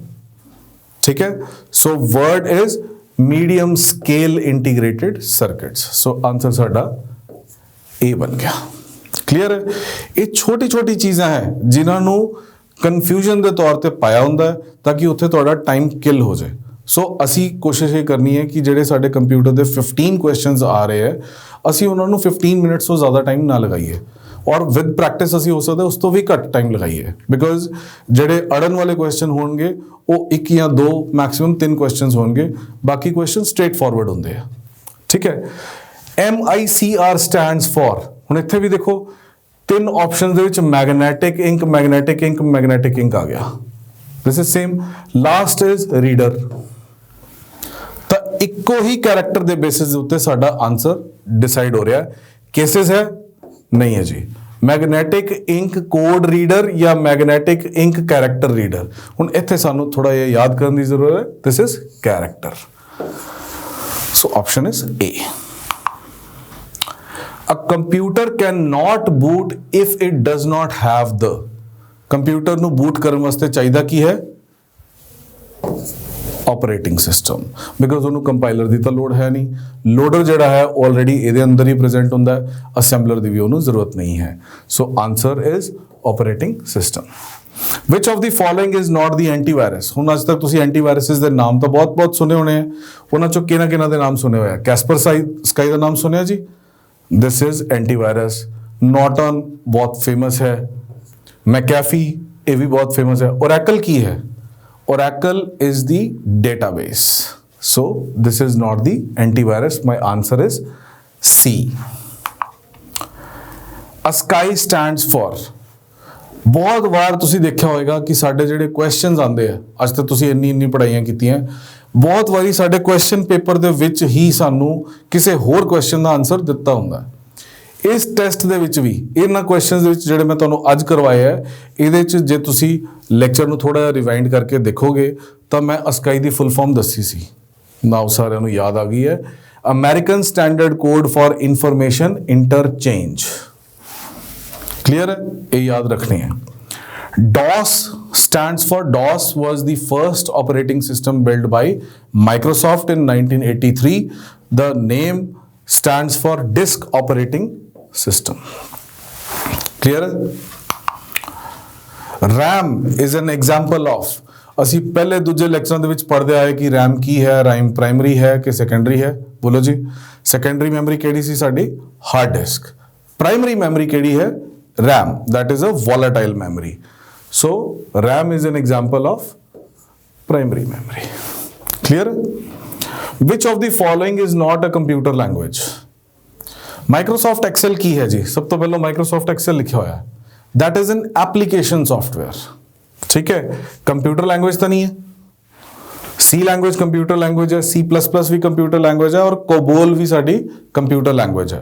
ठीक है, so word is medium scale integrated circuits. So answer साडा ए बन गया। क्लीयर है? ये छोटी छोटी चीज़ां हैं जिन्होंने कन्फ्यूजन के तौर पर पाया होंदा है ताकि उत्थे थोड़ा टाइम किल हो जाए। सो असी कोशिश ये करनी है कि जेडे साडे कंप्यूटर के 15 क्वेश्चनस आ रहे हैं, असी उन्होंने 15 मिनट्स तो ज़्यादा टाइम ना लगाइए, ਔਰ ਵਿਦ ਪ੍ਰੈਕਟਿਸ ਅਸੀਂ ਹੋ ਸਕਦਾ ਉਸ ਤੋਂ ਵੀ ਘੱਟ ਟਾਈਮ ਲਗਾਈਏ, ਬਿਕੋਜ਼ ਜਿਹੜੇ ਅੜਨ ਵਾਲੇ ਕੁਐਸਚਨ ਹੋਣਗੇ ਉਹ 1 ਜਾਂ 2 ਮੈਕਸਿਮਮ 3 ਕੁਐਸਚਨਸ ਹੋਣਗੇ, ਬਾਕੀ ਕੁਐਸਚਨ ਸਟ੍ਰੇਟ ਫਾਰਵਰਡ ਹੁੰਦੇ ਆ। ਠੀਕ ਹੈ। MICR ਸਟੈਂਡਸ ਫॉर, ਹੁਣ ਇੱਥੇ ਵੀ ਦੇਖੋ 3 ਆਪਸ਼ਨਸ ਦੇ ਵਿੱਚ magnetic ink, magnetic ink, magnetic ink ਆ ਗਿਆ। This is same. Last is reader. ਤਾਂ ਇੱਕੋ ਹੀ ਕੈਰੈਕਟਰ ਦੇ ਬੇਸਿਸ ਦੇ ਉੱਤੇ ਸਾਡਾ ਆਨਸਰ ਡਿਸਾਈਡ ਹੋ ਰਿਹਾ ਹੈ। ਕੇਸਿਸ ਹੈ ਨਹੀਂ ਹੈ ਜੀ। ਮੈਗਨੈਟਿਕ ਇੰਕ ਕੋਡ ਰੀਡਰ ਜਾਂ ਮੈਗਨੈਟਿਕ ਇੰਕ ਕੈਰੈਕਟਰ ਰੀਡਰ। ਹੁਣ ਇੱਥੇ ਸਾਨੂੰ ਥੋੜਾ ਜਿਹਾ ਯਾਦ ਕਰਨ ਦੀ ਜ਼ਰੂਰਤ ਹੈ। This is character. So option is A. A computer cannot boot if it does not have the, computer ਨੂੰ ਬੂਟ ਕਰਨ ਵਾਸਤੇ ਚਾਹੀਦਾ ਕੀ ਹੈ? ਆਪਰੇਟਿੰਗ ਸਿਸਟਮ, ਬਿਕੋਜ਼ ਉਹਨੂੰ ਕੰਪਾਈਲਰ ਦੀ ਤਾਂ ਲੋੜ ਹੈ ਨਹੀਂ। ਲੋਡਰ ਜਿਹੜਾ ਹੈ ਆਲਰੇਡੀ ਇਹਦੇ ਅੰਦਰ ਹੀ ਪ੍ਰੈਜ਼ੈਂਟ ਹੁੰਦਾ ਹੈ, ਅਸੈਂਬਲਰ ਦੀ ਵੀ ਉਹਨੂੰ ਜ਼ਰੂਰਤ ਨਹੀਂ ਹੈ। So answer is operating system. Which of the following is not the antivirus. ਹੁਣ ਅੱਜ ਤੱਕ ਤੁਸੀਂ ਐਂਟੀਵਾਇਰਸਿਸ ਦੇ ਨਾਮ ਤਾਂ ਬਹੁਤ ਸੁਣੇ ਹੋਣੇ ਆ, ਉਹਨਾਂ ਚੋਂ ਕਿਹਨਾਂ ਦੇ ਨਾਮ ਸੁਣੇ ਹੋਏ ਆ? ਕੈਸਪਰ ਸਕਾਈ ਦਾ ਨਾਮ ਸੁਣਿਆ ਜੀ? This is antivirus. ਨੋਰਟਨ ਬਹੁਤ ਫੇਮਸ ਹੈ। ਮੈਕੈਫੀ ਇਹ ਵੀ ਬਹੁਤ ਫੇਮਸ ਹੈ। ਓਰੈਕਲ ਕੀ ਹੈ? Oracle is the database. So this is not the antivirus. My answer is C. ASCII stands for, ਬਹੁਤ ਵਾਰ ਤੁਸੀਂ ਦੇਖਿਆ ਹੋਵੇਗਾ ਕਿ ਸਾਡੇ ਜਿਹੜੇ ਕੁਐਸਚਨਸ ਆਉਂਦੇ ਆ, ਅੱਜ ਤੱਕ ਤੁਸੀਂ ਇੰਨੀ ਪੜ੍ਹਾਈਆਂ ਕੀਤੀਆਂ, ਬਹੁਤ ਵਾਰੀ ਸਾਡੇ ਕੁਐਸਚਨ ਪੇਪਰ ਦੇ ਵਿੱਚ ਹੀ ਸਾਨੂੰ ਕਿਸੇ ਹੋਰ ਕੁਐਸਚਨ ਦਾ ਆਨਸਰ ਦਿੱਤਾ ਹੁੰਦਾ। ਇਸ ਟੈਸਟ ਦੇ ਵਿੱਚ ਵੀ ਇਹਨਾਂ ਕੁਐਸਚਨਸ ਦੇ ਵਿੱਚ ਜਿਹੜੇ ਮੈਂ ਤੁਹਾਨੂੰ ਅੱਜ ਕਰਵਾਇਆ ਹੈ, ਇਹਦੇ 'ਚ ਜੇ ਤੁਸੀਂ ਲੈਕਚਰ ਨੂੰ ਥੋੜਾ ਜਿਹਾ ਰਿਵਾਈਂਡ ਕਰਕੇ ਦੇਖੋਗੇ ਤਾਂ ਮੈਂ ASCII ਦੀ ਫੁੱਲ ਫਾਰਮ ਦੱਸੀ ਸੀ। ਨਾਓ ਸਾਰਿਆਂ ਨੂੰ ਯਾਦ ਆ ਗਈ ਹੈ। American standard code for information interchange. Clear ਹੈ? ਇਹ ਯਾਦ ਰੱਖਣੀ ਹੈ। DOS stands for, DOS was the first operating system built by Microsoft in 1983. The name stands for disk operating system. Clear? RAM is an example of, ਅਸੀਂ ਪਹਿਲੇ ਦੂਜੇ ਲੈਕਚਰਾਂ ਦੇ ਵਿੱਚ ਪੜ੍ਹਦੇ ਆਏ ਕਿ RAM ਕੀ ਹੈ, RAM ਪ੍ਰਾਇਮਰੀ ਹੈ ਕਿ ਸੈਕੰਡਰੀ ਹੈ? ਬੋਲੋ ਜੀ। ਸੈਕੰਡਰੀ ਮੈਮਰੀ ਕਿਹੜੀ ਸੀ ਸਾਡੀ? Hard disk. ਪ੍ਰਾਇਮਰੀ ਮੈਮਰੀ ਕਿਹੜੀ ਹੈ? RAM, that is a volatile memory. So RAM is an example of primary memory. Clear? Which of the following is not a computer language? Microsoft Excel ਕੀ ਹੈ ਜੀ? ਸਭ ਤੋਂ ਪਹਿਲਾਂ Microsoft Excel ਲਿਖਿਆ ਹੋਇਆ ਹੈ। That is an application software. ठीक है? कंप्यूटर लैंग्वेज तो नहीं है। C लैंग्वेज कंप्यूटर लैंग्वेज है, C++ भी कंप्यूटर लैंग्वेज है और कोबोल भी साडी कंप्यूटर लैंग्वेज है।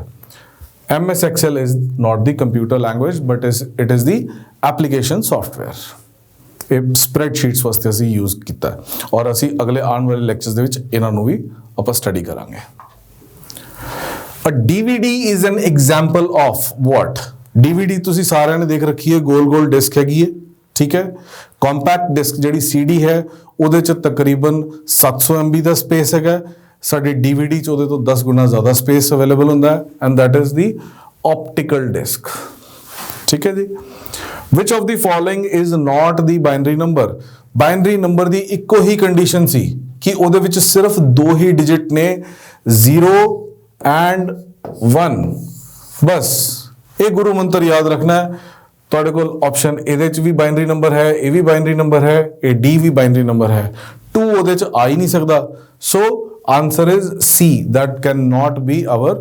MS Excel is not the computer language but it is the application software. ਇਹ ਸਪਰੈਡਸ਼ੀਟਸ ਵਾਸਤੇ ਅਸੀਂ ਯੂਜ਼ ਕੀਤਾ ਹੈ ਔਰ ਅਸੀਂ ਅਗਲੇ ਆਉਣ ਵਾਲੇ ਲੈਕਚਰਸ ਦੇ ਵਿੱਚ ਇਹਨਾਂ ਨੂੰ ਵੀ ਆਪਾਂ ਸਟੱਡੀ ਕਰਾਂਗੇ। A DVD is an example of what? DVD ਤੁਸੀਂ ਸਾਰਿਆਂ ਨੇ ਦੇਖ ਰੱਖੀ ਹੈ, ਗੋਲ ਡਿਸਕ ਹੈਗੀ ਹੈ। ਠੀਕ ਹੈ। ਕੰਪੈਕਟ ਡਿਸਕ ਜਿਹੜੀ CD ਹੈ ਉਹਦੇ 'ਚ ਤਕਰੀਬਨ 700 MB ਦਾ ਸਪੇਸ ਹੈਗਾ। ਸਾਡੀ DVD 'ਚ ਉਹਦੇ ਤੋਂ 10 ਗੁਣਾ ਜ਼ਿਆਦਾ ਸਪੇਸ ਅਵੇਲੇਬਲ ਹੁੰਦਾ ਹੈ and that is the optical disk. ਠੀਕ ਹੈ ਜੀ। Which of the following is not the binary number? Binary number ਦੀ ਇੱਕੋ ਹੀ ਕੰਡੀਸ਼ਨ ਸੀ ਕਿ ਉਹਦੇ ਵਿੱਚ ਸਿਰਫ 2 ਹੀ ਡਿਜਿਟ ਨੇ, 0 ਐਂਡ 1 ਬਸ। ਇਹ ਗੁਰੂ ਮੰਤਰ ਯਾਦ ਰੱਖਣਾ ਹੈ। ਤੁਹਾਡੇ ਕੋਲ ਆਪਸ਼ਨ ਇਹਦੇ 'ਚ ਵੀ ਬਾਈਨਰੀ ਨੰਬਰ ਹੈ, ਇਹ ਵੀ ਬਾਈਨਰੀ ਨੰਬਰ ਹੈ, ਇਹ D ਵੀ ਬਾਈਨਰੀ ਨੰਬਰ ਹੈ। 2 ਉਹਦੇ 'ਚ ਆ ਹੀ ਨਹੀਂ ਸਕਦਾ। So answer is C, that cannot be our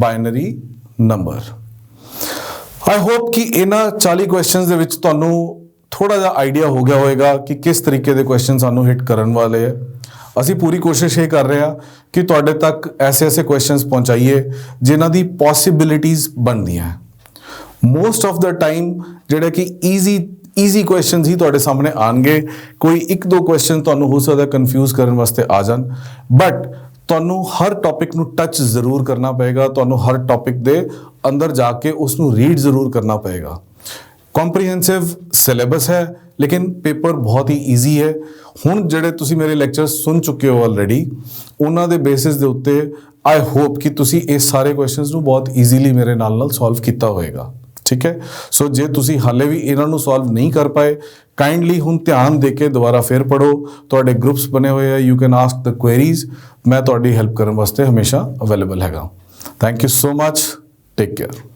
binary number. I hope ਕਿ ਇਹਨਾਂ 40 ਕੁਐਸਚਨਸ ਦੇ ਵਿੱਚ ਤੁਹਾਨੂੰ ਥੋੜਾ ਜਿਹਾ ਆਈਡੀਆ ਹੋ ਗਿਆ ਹੋਵੇਗਾ ਕਿ ਕਿਸ ਤਰੀਕੇ ਦੇ ਕੁਐਸਚਨ ਸਾਨੂੰ ਹਿੱਟ ਕਰਨ ਵਾਲੇ ਹੈ। ਅਸੀਂ ਪੂਰੀ ਕੋਸ਼ਿਸ਼ ਇਹ ਕਰ ਰਹੇ ਹਾਂ ਕਿ ਤੁਹਾਡੇ ਤੱਕ ਐਸੇ ਕੁਐਸਚਨਸ ਪਹੁੰਚਾਈਏ ਜਿਨ੍ਹਾਂ ਦੀ ਪੋਸਿਬਿਲਿਟੀਜ਼ ਬਣਦੀਆਂ। ਮੋਸਟ ਆਫ ਦਾ ਟਾਈਮ ਜਿਹੜੇ ਕਿ ਈਜ਼ੀ ਕੁਐਸਚਨਸ ਹੀ ਤੁਹਾਡੇ ਸਾਹਮਣੇ ਆਣਗੇ। ਕੋਈ 1-2 ਕੁਐਸਚਨ ਤੁਹਾਨੂੰ ਹੋ ਸਕਦਾ ਕਨਫਿਊਜ਼ ਕਰਨ ਵਾਸਤੇ ਆ ਜਾਣ, ਬਟ ਤੁਹਾਨੂੰ ਹਰ ਟੌਪਿਕ ਨੂੰ ਟੱਚ ਜ਼ਰੂਰ ਕਰਨਾ ਪਏਗਾ। ਤੁਹਾਨੂੰ ਹਰ ਟੌਪਿਕ ਦੇ ਅੰਦਰ ਜਾ ਕੇ ਉਸ ਨੂੰ ਰੀਡ ਜ਼ਰੂਰ ਕਰਨਾ ਪਏਗਾ। ਕੰਪਰੀਹੈਂਸਿਵ ਸਿਲੇਬਸ ਹੈ ਲੇਕਿਨ ਪੇਪਰ ਬਹੁਤ ਹੀ ਈਜ਼ੀ ਹੈ। ਹੁਣ ਜਿਹੜੇ ਤੁਸੀਂ ਮੇਰੇ ਲੈਕਚਰ ਸੁਣ ਚੁੱਕੇ ਹੋ ਆਲਰੇਡੀ, ਉਹਨਾਂ ਦੇ ਬੇਸਿਸ ਦੇ ਉੱਤੇ ਆਈ ਹੋਪ ਕਿ ਤੁਸੀਂ ਇਹ ਸਾਰੇ ਕੁਐਸਚਨਸ ਨੂੰ ਬਹੁਤ ਈਜ਼ੀਲੀ ਮੇਰੇ ਨਾਲ ਸੋਲਵ ਕੀਤਾ ਹੋਏਗਾ। ਠੀਕ ਹੈ। ਸੋ ਜੇ ਤੁਸੀਂ ਹਾਲੇ ਵੀ ਇਹਨਾਂ ਨੂੰ ਸੋਲਵ ਨਹੀਂ ਕਰ ਪਾਏ, ਕਾਈਂਡਲੀ ਹੁਣ ਧਿਆਨ ਦੇ ਕੇ ਦੁਬਾਰਾ ਫਿਰ ਪੜੋ। ਤੁਹਾਡੇ ਗਰੁੱਪਸ ਬਣੇ ਹੋਏ ਆ, you can ask the queries. ਮੈਂ ਤੁਹਾਡੀ ਹੈਲਪ ਕਰਨ ਵਾਸਤੇ ਹਮੇਸ਼ਾ ਅਵੇਲੇਬਲ ਹੈਗਾ। Thank you so much. Take care.